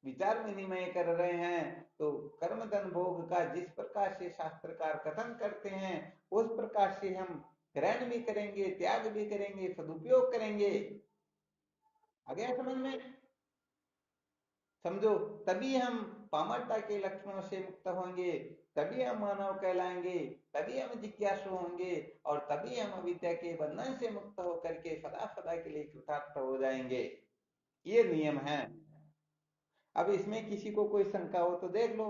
विचार विनिमय कर रहे हैं। तो कर्म धन भोग का जिस प्रकार से शास्त्रकार कथन करते हैं उस प्रकार से हम ग्रहण भी करेंगे, त्याग भी करेंगे, सदुपयोग करेंगे। आ गया समझ में? समझो, तभी हम पामरता के लक्षणों से मुक्त होंगे, तभी हम मानव कहलाएंगे, तभी हम जिज्ञासु होंगे, और तभी हम अविद्या के बंधन से मुक्त होकर के सदा सदा के लिए कृतार्थ हो जाएंगे। ये नियम है। अब इसमें किसी को कोई शंका हो तो देख लो।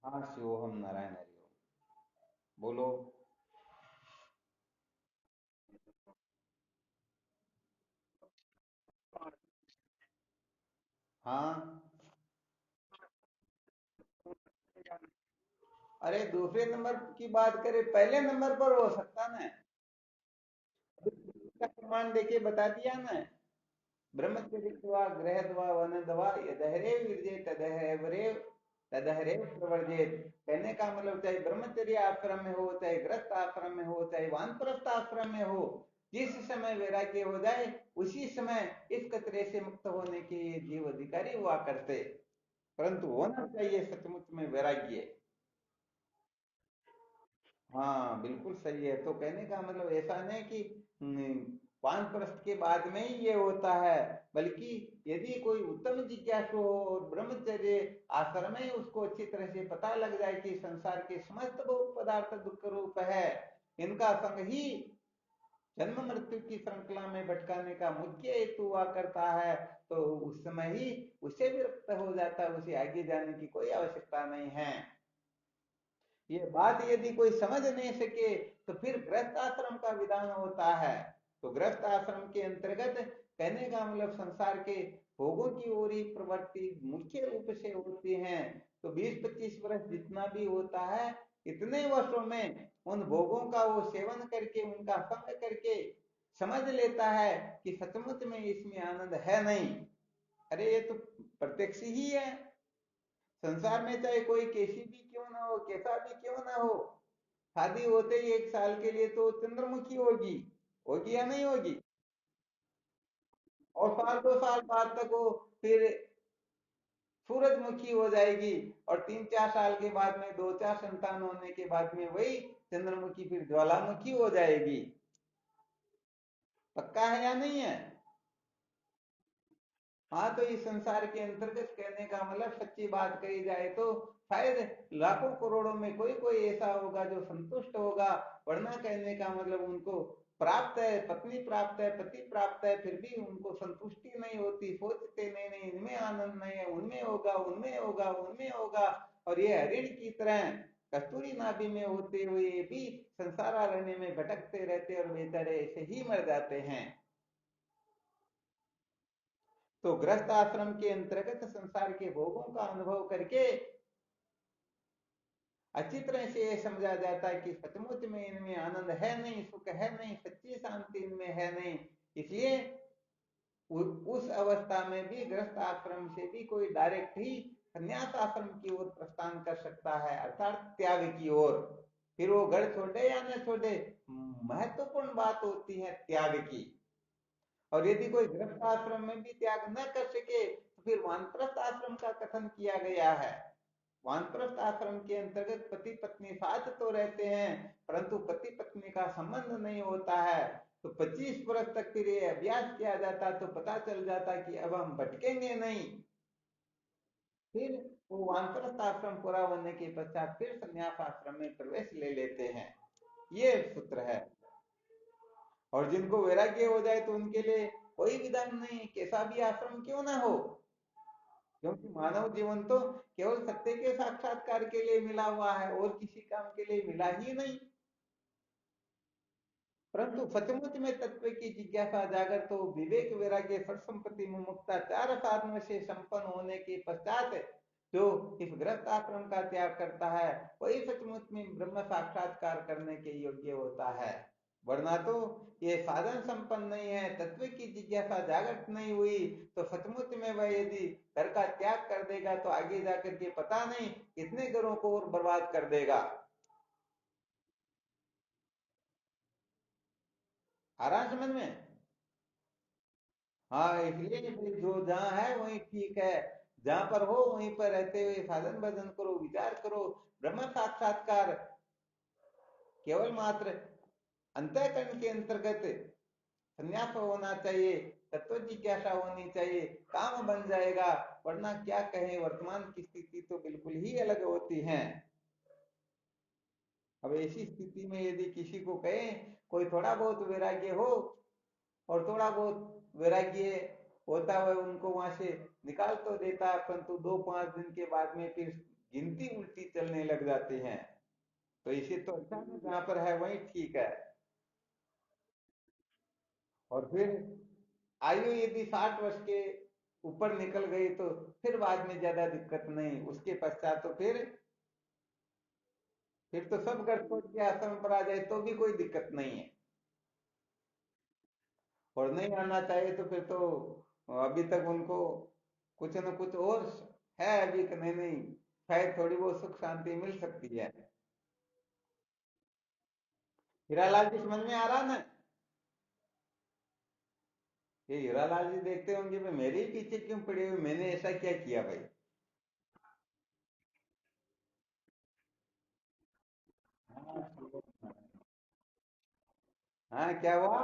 हाँ, शिवोहम नारायण हरि ओम। बोलो। हाँ। अरे दूसरे नंबर की बात करें, पहले नंबर पर हो सकता ना, इसका प्रमाण देके बता दिया ना। ब्रह्मचर्य गृहद्वा वनद्वा यदहरे विरजे तदहरे तदहरे प्रवर्जेत। कहने का मतलब चाहे ब्रह्मचर्य आश्रम में हो, चाहे गृहस्थ आश्रम में हो, चाहे वानप्रस्थ आश्रम में हो, जिस समय वैराग्य हो जाए उसी समय इस कचरे से मुक्त होने के ये जीव अधिकारी हुआ करते। परंतु होना चाहिए सचमुच में वैराग्य। हाँ बिल्कुल सही है। तो कहने का मतलब ऐसा नहीं कि पांच वर्ष के बाद में ही ये होता है, बल्कि यदि कोई उत्तम जिज्ञासु हो और ब्रह्मचर्य आश्रम में उसको अच्छी तरह से पता लग जाए कि संसार के समस्त भोग पदार्थ दुख रूप है, इनका संग ही जन्म मृत्यु की श्रृंखला में भटकाने का मुख्य हेतु हुआ करता है, तो उस समय ही उसे विरक्त हो जाता है, उसे आगे जाने की कोई आवश्यकता नहीं है। ये बात यदि कोई समझ नहीं सके तो फिर गृहस्थ आश्रम का विधान होता है। तो गृहस्थ आश्रम के अंतर्गत कहने का मतलब संसार के भोगों की ओर ही प्रवृत्ति मुख्य रूप से होती है। तो 20-25 वर्ष जितना भी होता है, इतने वर्षों में उन भोगों का वो सेवन करके, उनका संग करके समझ लेता है कि सचमुच में इसमें आनंद है नहीं। अरे ये तो प्रत्यक्ष ही है। संसार में चाहे कोई कैसी भी क्यों ना हो, कैसा भी क्यों ना हो, शादी होते ही 1 साल के लिए तो चंद्रमुखी होगी, होगी या नहीं होगी? और साल 2 साल बाद तक वो फिर सूरजमुखी हो जाएगी। और 3-4 साल के बाद में 2-4 संतान होने के बाद में वही चंद्रमुखी फिर ज्वालामुखी हो जाएगी। पक्का है या नहीं है? हाँ, तो इस संसार के अंतर्गत कहने का मतलब, सच्ची बात कही जाए तो शायद लाखों करोड़ों में कोई कोई ऐसा होगा जो संतुष्ट होगा। वरना कहने का मतलब उनको प्राप्त है, पत्नी प्राप्त है, पति प्राप्त है, फिर भी उनको संतुष्टि नहीं होती। सोचते नहीं नहीं, इनमें आनंद नहीं है, उनमें होगा, उनमें होगा, उनमें होगा। और ये हरिण की तरह कस्तूरी नाभि में होते हुए भी संसार अरण्य में भटकते रहते और बेचारे ऐसे ही मर जाते हैं। तो गृहस्थ आश्रम के अंतर्गत संसार के भोगों का अनुभव करके अच्छी तरह से ये समझा जाता है कि सचमुच में इनमें आनंद है नहीं, सुख है नहीं, सच्ची शांति इनमें है नहीं। इसलिए उस अवस्था में भी गृहस्थ आश्रम से भी कोई डायरेक्ट ही संन्यास आश्रम की ओर प्रस्थान कर सकता है, अर्थात त्याग की ओर। फिर वो घर छोड़े या न छोड़े, महत्वपूर्ण बात होती है त्याग की। और यदि कोई गृहस्थ आश्रम में भी त्याग न कर सके तो फिर वानप्रस्थ आश्रम का कथन किया गया है। वानप्रस्थ आश्रम के अंतर्गत पति पत्नी साथ तो रहते हैं, परंतु पति पत्नी का संबंध नहीं होता है। तो 25 वर्ष तक फिर ये अभ्यास किया जाता तो पता चल जाता कि अब हम भटकेंगे नहीं। फिर वो वानप्रस्थ आश्रम पूरा होने के पश्चात फिर संन्यास आश्रम में प्रवेश ले लेते हैं। ये सूत्र है। और जिनको वैराग्य हो जाए तो उनके लिए कोई विधान नहीं, कैसा भी आश्रम क्यों ना हो। क्योंकि मानव जीवन तो केवल सत्य के साक्षात्कार के लिए मिला हुआ है, और किसी काम के लिए मिला ही नहीं। परंतु सचमुच में तत्व की जिज्ञासा जागर तो विवेक वैराग्य सत संपत्ति मुमुक्षुता 4 साधनों से संपन्न होने के पश्चात जो इस गृहस्थ आश्रम का त्याग करता है, वही सचमुच में ब्रह्म साक्षात्कार करने के योग्य होता है। वरना तो ये साधन संपन्न नहीं है, तत्व की जिज्ञासा जागृत नहीं हुई, तो सचमुच में वह यदि घर का त्याग कर देगा तो आगे जाकर के पता नहीं कितने घरों को और बर्बाद कर देगा। आ रहा है समझ में? हाँ, इसलिए भाई जो जहाँ है वहीं ठीक है। जहां पर हो वहीं पर रहते हुए साधन भजन करो, विचार करो। ब्रह्म साक्षात्कार केवल मात्र अंतःकरण के अंतर्गत संन्यास होना चाहिए, तत्व जिज्ञासा होनी चाहिए, काम बन जाएगा। वरना क्या कहें, वर्तमान की स्थिति तो बिल्कुल ही अलग होती है। अब ऐसी स्थिति में यदि किसी को कहें कोई थोड़ा बहुत वैराग्य हो, और थोड़ा बहुत वैराग्य होता हुआ उनको वहां से निकाल तो देता है, परंतु 2-5 दिन के बाद में फिर गिनती उल्टी चलने लग जाती है। तो इसे तो अच्छा है, जहां पर है वही ठीक है। और फिर आयु यदि 60 वर्ष के ऊपर निकल गई तो फिर बाद में ज्यादा दिक्कत नहीं, उसके पश्चात तो फिर तो सब घर छोड़ के आश्रम पर आ जाए तो भी कोई दिक्कत नहीं है। और नहीं आना चाहिए तो फिर तो अभी तक उनको कुछ न कुछ और है अभी कि नहीं नहीं, शायद थोड़ी बहुत सुख शांति मिल सकती है। हीरालाल जी समझ में आ रहा ना? ये हीरालाल जी देखते होंगे भाई मेरे ही पीछे क्यों पड़े हुए, मैंने ऐसा क्या किया भाई? हाँ, हाँ, क्या हुआ?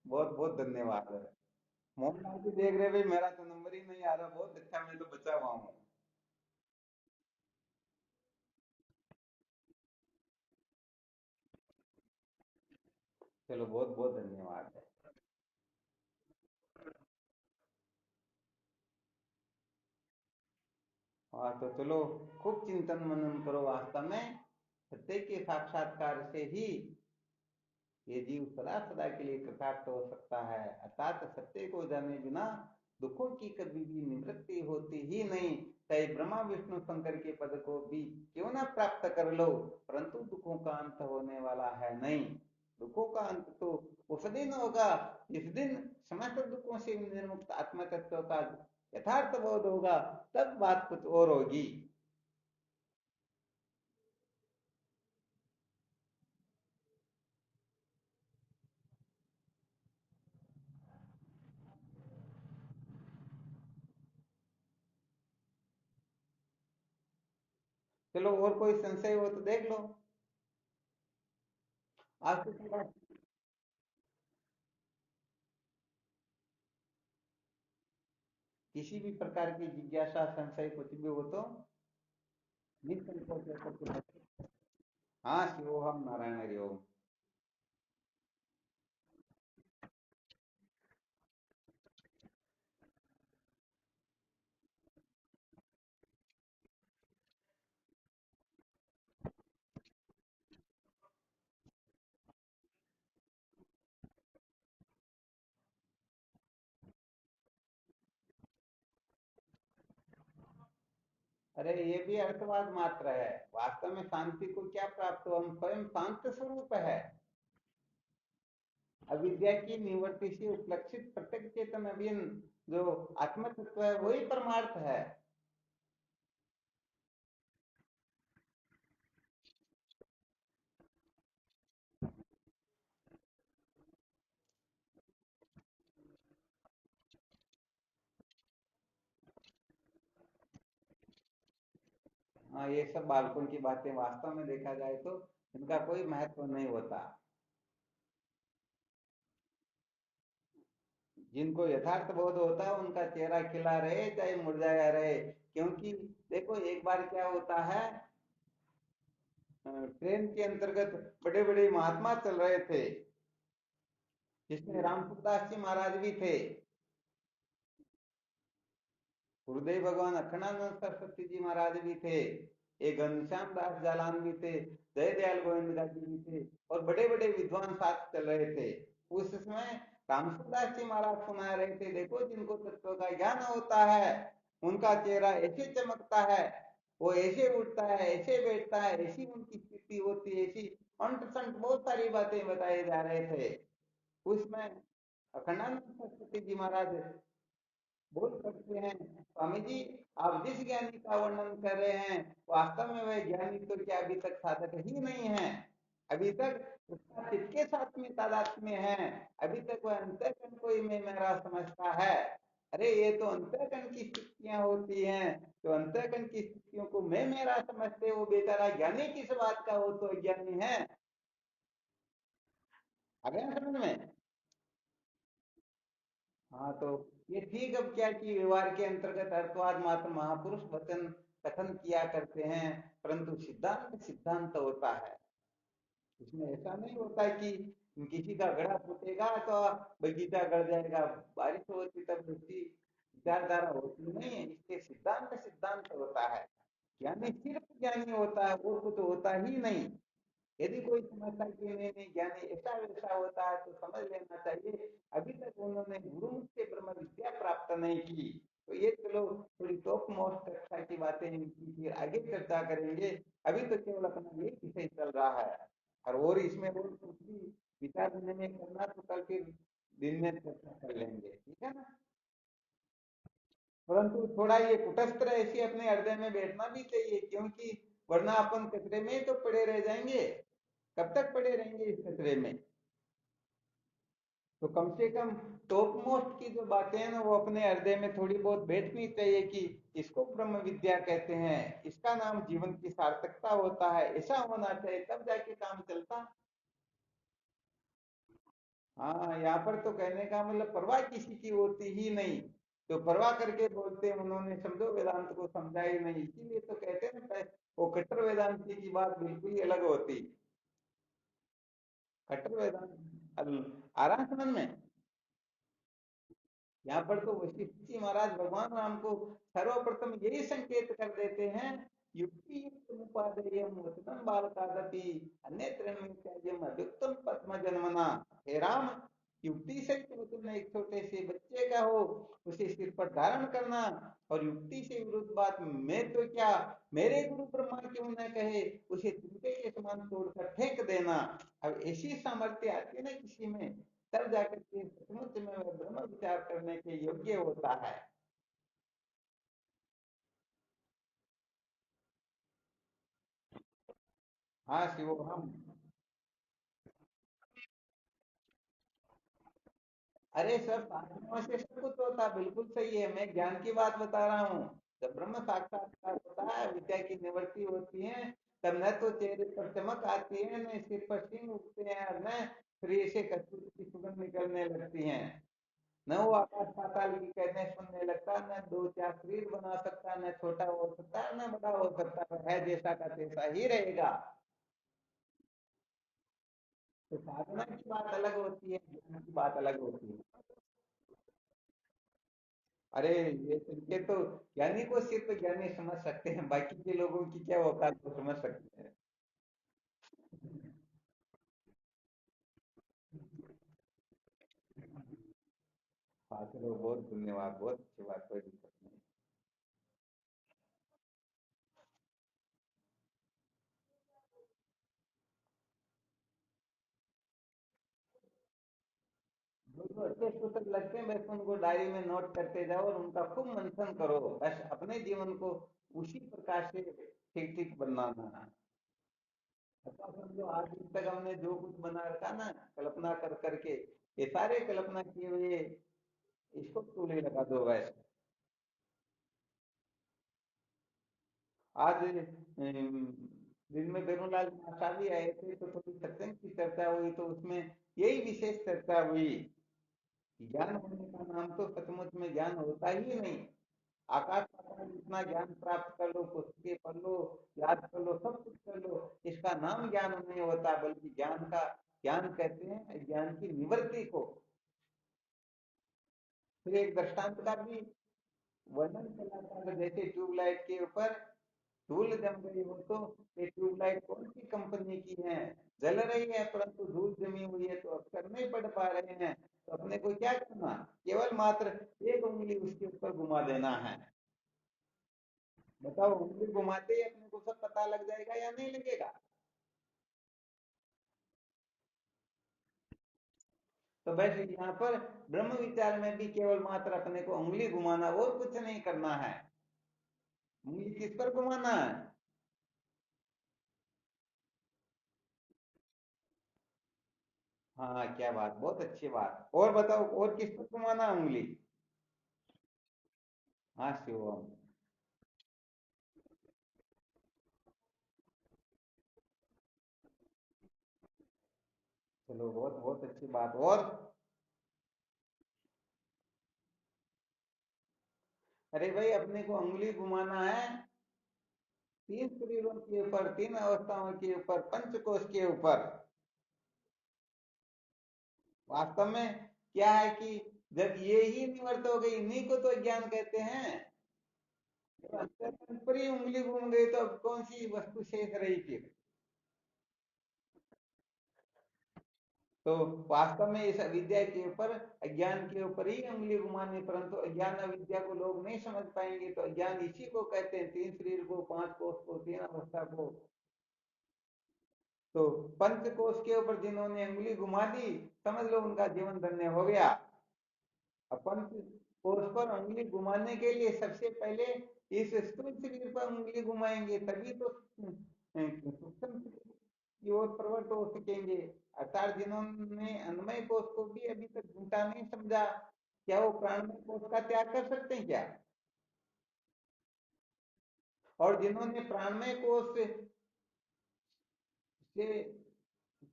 बहुत बहुत धन्यवाद। मोहनलाल जी देख रहे भाई, मेरा तो नंबर ही नहीं आ रहा, बहुत अच्छा, मैं तो बचा हुआ हूँ। चलो, बहुत बहुत धन्यवाद। हाँ, तो चलो, खूब चिंतन मनन करो। वास्तव में सत्य के साक्षात्कार से ही ये जीव सदा सदा के लिए कृतार्थ हो सकता है। अर्थात सत्य को जाने बिना दुखों की कभी भी निवृत्ति होती ही नहीं। चाहे ब्रह्मा विष्णु शंकर के पद को भी क्यों ना प्राप्त कर लो, परंतु दुखों का अंत होने वाला है नहीं। दुखों का अंत तो उस दिन होगा जिस दिन समस्त दुखों से निर्मुक्त आत्म तत्व का यथार्थ बोध होगा, तब बात कुछ और होगी। चलो और कोई संशय हो तो देख लो। आज तो थोड़ा किसी भी प्रकार की जिज्ञासा संशय कुछ भी हो तो निसंकोच होकर के बताओ। हाँ, शिवोहम नारायण हरि ओम। अरे ये भी अर्थवाद मात्र है। वास्तव में शांति को क्या प्राप्त हो, हम स्वयं शांत स्वरूप है। अविद्या की निवृत्ति से उपलक्षित प्रत्येक चेतन अभिन्न जो आत्म तत्व है वही परमार्थ है। हाँ, ये सब बालकों की बातें, वास्तव में देखा जाए तो इनका कोई महत्व नहीं होता। जिनको यथार्थ बोध होता है उनका चेहरा खिला रहे चाहे मुरझाया रहे। क्योंकि देखो एक बार क्या होता है, ट्रेन के अंतर्गत बड़े बड़े महात्मा चल रहे थे, जिसमें रामसुखदास जी महाराज भी थे, गुरुदेव भगवान अखंडानंद सरस्वती जी महाराज भी थे, एक घनश्याम दास जालान भी थे, जय दयाल गोविंद दास जी भी थे, और बड़े बड़े विद्वान साथ चल रहे थे। उस समय रामसुखदास जी महाराज सुना रहे थे, देखो जिनको तत्व का ज्ञान होता है उनका चेहरा ऐसे चमकता है, वो ऐसे उठता है, ऐसे बैठता है, ऐसी उनकी स्थिति होती है, ऐसी अंट संट बहुत सारी बातें बताए जा रहे थे। उसमें अखंडानंद सरस्वती जी महाराज बोल सकते हैं, स्वामी जी आप जिस ज्ञानी का वर्णन कर रहे हैं वास्तव में वह ज्ञानी तो क्या अभी तक साधक ही नहीं है। अभी तक उसका चित्त के साथ में तादात्म्य में है। अभी तक वह अंतःकरण को ही मैं मेरा समझता है। अरे ये तो अंतःकरण की स्थितियां होती हैं, तो अंतःकरण की स्थितियों को मैं मेरा समझते वो बेचारा ज्ञानी किस बात का, वो तो अज्ञानी है। आ गया समझ में? हाँ तो ये ठीक। अब क्या कि व्यवहार के अंतर्गत अर्थवाद मात्र महापुरुष वचन कथन किया करते हैं, परंतु सिद्धांत सिद्धांत होता है। इसमें ऐसा नहीं होता कि किसी का घड़ा फूटेगा तो बगीचा गड़ जाएगा, बारिश होती तब उसकी विचारधारा होती नहीं है। इसके सिद्धांत सिद्धांत होता है। ज्ञानी सिर्फ ज्ञानी होता है, वो कुछ होता ही नहीं। यदि कोई समझता है कि नहीं नहीं ज्ञानी ऐसा वैसा होता है तो समझ लेना चाहिए अभी तक उन्होंने गुरुमुख से ब्रह्म विद्या प्राप्त नहीं की। तो ये चलो थोड़ी टॉप मोस्ट कक्षा की बातें इनकी फिर आगे चर्चा करेंगे। अभी तो केवल अपना यही विषय चल रहा है। और इसमें और कुछ भी विचार विनिमय करना तो कल फिर दिन में चर्चा कर लेंगे, ठीक है ना? परंतु थोड़ा ये कुटस्थ ऐसे अपने हृदय में बैठना भी चाहिए, क्योंकि वरना अपन कचरे में ही तो पड़े रह जाएंगे। कब तक पड़े रहेंगे इस कचरे में? तो कम से कम टॉप मोस्ट की जो बातें हैं ना वो अपने हृदय में थोड़ी बहुत बैठनी चाहिए कि इसको ब्रह्म विद्या कहते हैं, इसका नाम जीवन की सार्थकता होता है, ऐसा होना चाहिए, तब जाके काम चलता। हाँ, यहाँ पर तो कहने का मतलब परवाह किसी की होती ही नहीं। तो परवाह करके बोलते हैं उन्होंने समझो वेदांत को समझा ही नहीं, इसीलिए तो कहते हैं ना वो कट्टर वेदांति की बात बिल्कुल ही अलग होती। कट्टर वेदांत आ रहा है समझ में? यहाँ पर तो वशिष्ठ जी महाराज भगवान राम को सर्वप्रथम यही संकेत कर देते हैं, युक्ति युक्त उपादेयम वचनम बालकादपि अन्यत्र त्याज्यम अद्युक्तम पद्म जन्मना। हे राम, युक्ति से तुमने एक छोटे से बच्चे का हो उसे सिर पर धारण करना, और युक्ति से विरुद्ध बात मैं तो क्या, मेरे गुरु ब्रह्मा क्यों न कहे, उसे तिनके के समान तोड़कर फेंक देना। अब ऐसी सामर्थ्य आती है ना किसी में, तब जाकर के सचमुच में वह ब्रह्म विचार करने के योग्य होता है। हाँ शिवो हम। अरे सर साधनाओं से सब कुछ होता, बिल्कुल सही है, मैं ज्ञान की बात बता रहा हूँ। जब ब्रह्म साक्षात्कार होता है, विद्या की निवृत्ति होती है, तब न तो चेहरे पर चमक आती है, न सिर पर सींग उठते हैं, और न शरीर से कस्तूरी की सुगंध निकलने लगती है, न वो आकाश पाताल की कहने सुनने लगता, न दो चार शरीर बना सकता, न छोटा हो सकता, न बड़ा हो सकता है, जैसा का तैसा ही रहेगा। तो साधना की बात अलग होती है, ज्ञान की बात अलग होती है। अरे ये तो ज्ञानी को सिर्फ ज्ञानी समझ सकते हैं, बाकी के लोगों की क्या औकात को समझ सकते हैं। हाँ चलो, बहुत धन्यवाद, बहुत अच्छी बात, कोई दिक्कत नहीं। जो जो अच्छे पुस्तक लगते हैं बस उनको डायरी में नोट करते जाओ और उनका खूब मंथन करो, बस अपने जीवन को उसी प्रकार से ठीक ठीक बनाना है। अच्छा समझो, आज दिन तक हमने जो कुछ बना रखा ना, कल्पना कर करके, ये सारे कल्पना किए हुए, इसको तूले लगा दो बस। आज दिन में बेनूलाल मास्टर भी आए थे, तो थोड़ी सत्संग की चर्चा हुई, तो उसमें यही विशेष चर्चा हुई कि ज्ञान होने का नाम तो सचमुच में ज्ञान होता ही नहीं। आकाश पाताल जितना ज्ञान प्राप्त कर लो, पुस्तकें पढ़ लो, याद कर लो, सब कुछ कर लो, इसका नाम ज्ञान नहीं होता, बल्कि ज्ञान का, ज्ञान कहते हैं ज्ञान की निवृत्ति को। फिर एक दृष्टांत का भी वर्णन चला था, जैसे ट्यूबलाइट के ऊपर धूल जम गई हो, तो ये ट्यूबलाइट कौन सी कंपनी की है, जल रही है, परंतु धूल जमी हुई है, तो अक्षर नहीं पढ़ पा रहे हैं, तो अपने को क्या करना, केवल मात्र एक उंगली उसके ऊपर घुमा देना है। बताओ, उंगली घुमाते ही अपने को सब पता लग जाएगा या नहीं लगेगा? तो वैसे यहाँ पर ब्रह्म विचार में भी केवल मात्र अपने को उंगली घुमाना, और कुछ नहीं करना है। उंगली किस पर घुमाना है? हाँ क्या बात, बहुत अच्छी बात, और बताओ और किस पर घुमाना है उंगली? हाँ शिवम। चलो, बहुत बहुत अच्छी बात, और अरे भाई, अपने को उंगली घुमाना है तीन शरीरों के ऊपर, तीन अवस्थाओं के ऊपर, पंचकोश के ऊपर। वास्तव में क्या है कि जब ये ही निवर्त हो गई, इन्हीं को तो ज्ञान कहते हैं। जब अंतःकरण पर ही उंगली घूम गई, तो अब कौन सी वस्तु शेष रही फिर? तो वास्तव में इस अविद्या के ऊपर, अज्ञान के ऊपर ही उंगली घुमानी, परंतु अज्ञान अविद्या को लोग नहीं समझ पाएंगे, तो अज्ञान इसी को कहते हैं, तीन शरीर को, पांच कोष को, तीन अवस्था को। तो पंच कोष के ऊपर जिन्होंने उंगली घुमा दी, समझ लो उनका जीवन धन्य हो गया। अब पंच कोष पर उंगली घुमाने के लिए सबसे पहले इस स्थूल शरीर पर उंगली घुमाएंगे, तभी तो सूक्ष्म शरीर की ओर प्रवृत्त हो सकेंगे। अर्थात जिन्होंने अन्नमय कोष को भी अभी तक झूठा नहीं समझा, क्या वो प्राणमय कोष का त्याग कर सकते हैं क्या? और जिन्होंने प्राणमय कोष से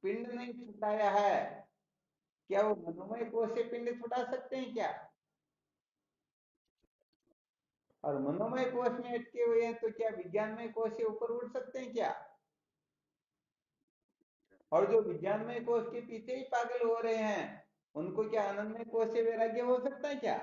पिंड नहीं छुटाया है, क्या वो मनोमय कोष से पिंड छुटा सकते हैं क्या? और मनोमय कोष में अटके हुए हैं, तो क्या विज्ञानमय कोष से ऊपर उठ सकते हैं क्या? और जो विज्ञानमय कोष के पीछे ही पागल हो रहे हैं, उनको क्या आनंदमय कोष से वैराग्य हो सकता है क्या?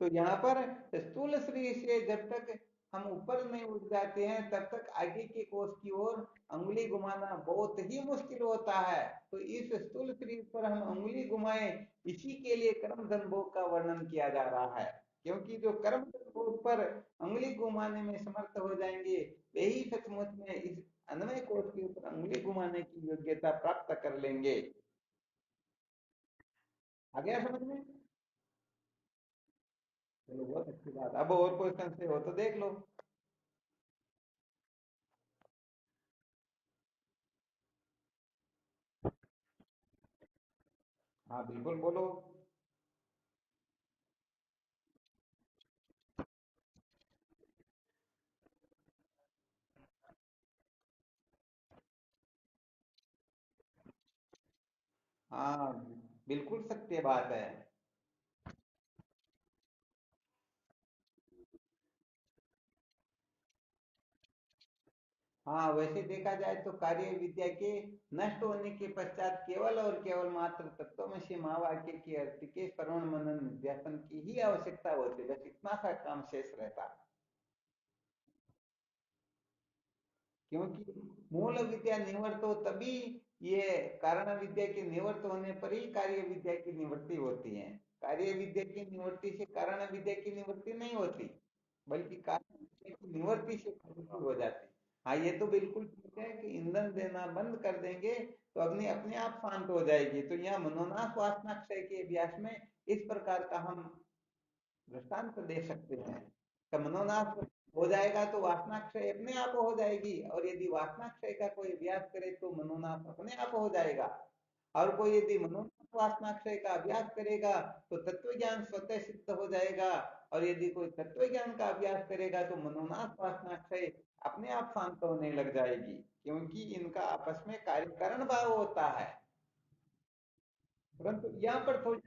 तो यहाँ पर स्थूल शरीर से जब तक हम ऊपर नहीं उठ जाते हैं तब तक आगे के कोष की ओर अंगुली घुमाना बहुत ही मुश्किल होता है। तो इस स्थूल शरीर पर हम अंगुली घुमाएं, इसी के लिए कर्म धन भोग का वर्णन किया जा रहा है। क्योंकि जो कर्म धन भोग पर अंगुली घुमाने में समर्थ हो जाएंगे, वे ही सचमुच में इस अन्वय कोष के ऊपर अंगुली घुमाने की योग्यता प्राप्त कर लेंगे। आ गया समझ में? चलो बहुत अच्छी बात। अब और कोई संशय हो तो देख लो। हाँ बिल्कुल बोलो। हाँ बिल्कुल सत्य बात है। हाँ वैसे देखा जाए तो कार्य विद्या के नष्ट होने के पश्चात केवल और केवल मात्र तत्वमसि महावाक्य के अर्थ के श्रवण मनन निध्यासन की ही आवश्यकता होती है, बस इतना सा काम शेष रहता। क्योंकि मूल विद्या निवृत्त हो तभी ये कारण विद्या के निवृत्त होने पर ही कार्य विद्या की निवृत्ति होती है। कार्य विद्या की निवृत्ति से कारण विद्या की निवृत्ति नहीं होती, बल्कि कार्य विद्या की निवृत्ति से निवृत्ति हो जाती। हाँ ये तो बिल्कुल ठीक है कि ईंधन देना बंद कर देंगे तो अग्नि अपने आप शांत हो जाएगी। तो यहाँ मनोनाश वासना क्षय के अभ्यास में इस प्रकार का हम दृष्टांत दे सकते हैं कि मनोनाश हो जाएगा तो वासना क्षय अपने आप हो जाएगी, और यदि वासना क्षय का कोई अभ्यास करे तो मनोनाश अपने आप हो जाएगा। और कोई यदि मनोनाश वासना क्षय का अभ्यास करेगा तो तत्व ज्ञान स्वतः सिद्ध हो जाएगा। और यदि कोई तत्व ज्ञान का अभ्यास करेगा तो मनोनाश वासना क्षय अपने आप शांत होने लग जाएगी, क्योंकि इनका आपस में कार्य कारण भाव होता है। परंतु यहाँ पर थोड़ी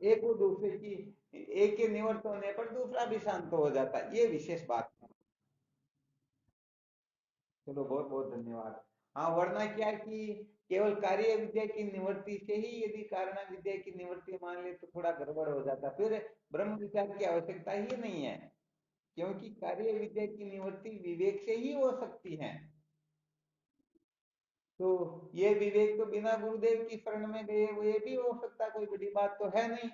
एक वो दूसरे की, एक के निवृत्त होने पर दूसरा भी शांत हो जाता है, ये विशेष बात है। चलो बहुत बहुत धन्यवाद। हाँ वरना क्या है कि केवल कार्य विद्या की निवृत्ति से ही यदि कारण विद्या की निवृत्ति मान ले तो थोड़ा गड़बड़ हो जाता, फिर ब्रह्म विचार की आवश्यकता ही नहीं है। क्योंकि कार्य विद्या की निवृत्ति विवेक से ही हो सकती है। तो ये विवेक तो बिना गुरुदेव की शरण में गए हुए भी हो सकता, कोई बड़ी बात तो है नहीं।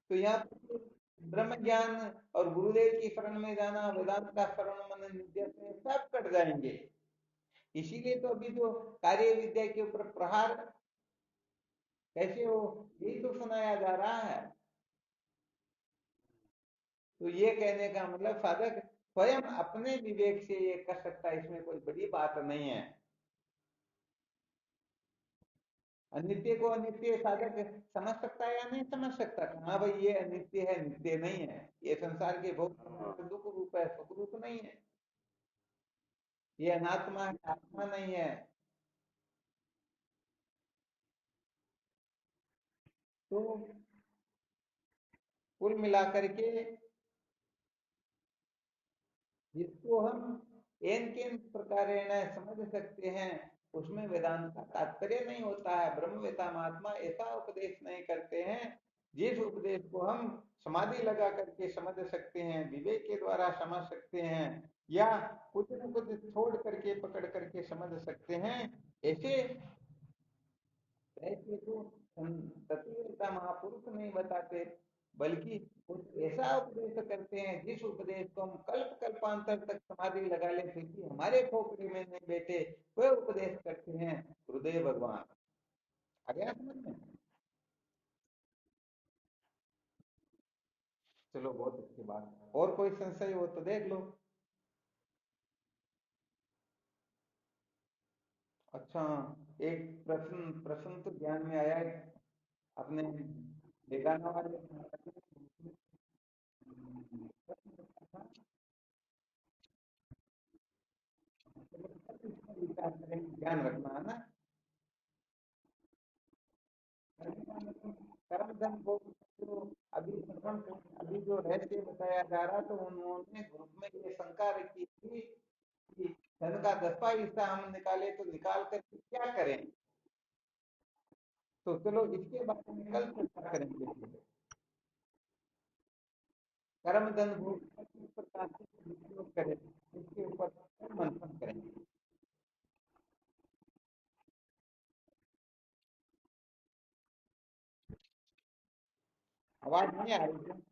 तो यहाँ पर ब्रह्म ज्ञान और गुरुदेव की शरण में जाना, वेदांत का श्रवण मनन नित्य सब कट जाएंगे। इसीलिए तो अभी जो कार्य विद्या के ऊपर प्रहार कैसे हो, यही तो सुनाया जा रहा है। तो ये कहने का मतलब साधक स्वयं अपने विवेक से ये कर सकता है, इसमें कोई बड़ी बात नहीं है। अनित्य को अनित्य साधक समझ सकता है या नहीं समझ सकता? हाँ भाई ये अनित्य है, नित्य नहीं है। ये संसार के भोग दुख रूप है, सुख रूप नहीं है। ये अनात्मा है, आत्मा नहीं है। तो कुल मिलाकर के जिसको हम एन के प्रकार समझ सकते हैं, उसमें वेदांत का तात्पर्य नहीं होता है। ब्रह्मवेता महात्मा ऐसा उपदेश नहीं करते हैं जिस उपदेश को हम समाधि लगा करके समझ सकते हैं, विवेक के द्वारा समझ सकते हैं, या कुछ न कुछ छोड़ करके पकड़ करके समझ सकते हैं। ऐसे ऐसे तो तत्ववेता महापुरुष नहीं बताते, बल्कि कुछ ऐसा उपदेश करते हैं जिस उपदेश को हम कल्प कल्पांतर तक समाधि लगा ले फिर भी हमारे खोपड़ी में नहीं बैठे, वह उपदेश करते हैं गुरुदेव भगवान। आ गया समझ में? चलो बहुत अच्छी बात। और कोई संशय हो तो देख लो। अच्छा, एक प्रश्न प्रश्न तो ध्यान में आया है। अपने बेगाना वाले विचार करेंगे, ध्यान रखना है ना। कर्म धन को जो अभी श्रवण अभी जो रहस्य बताया जा रहा, तो उन्होंने ग्रुप में ये शंका रखी थी कि धन का 10वां हिस्सा हम निकाले तो निकाल करके क्या करें। तो चलो इसके बारे में कल चर्चा करेंगे। कर्म धन भोग किस प्रकार से उपयोग करें, इसके ऊपर मंथन करेंगे। आवाज नहीं आ रही है।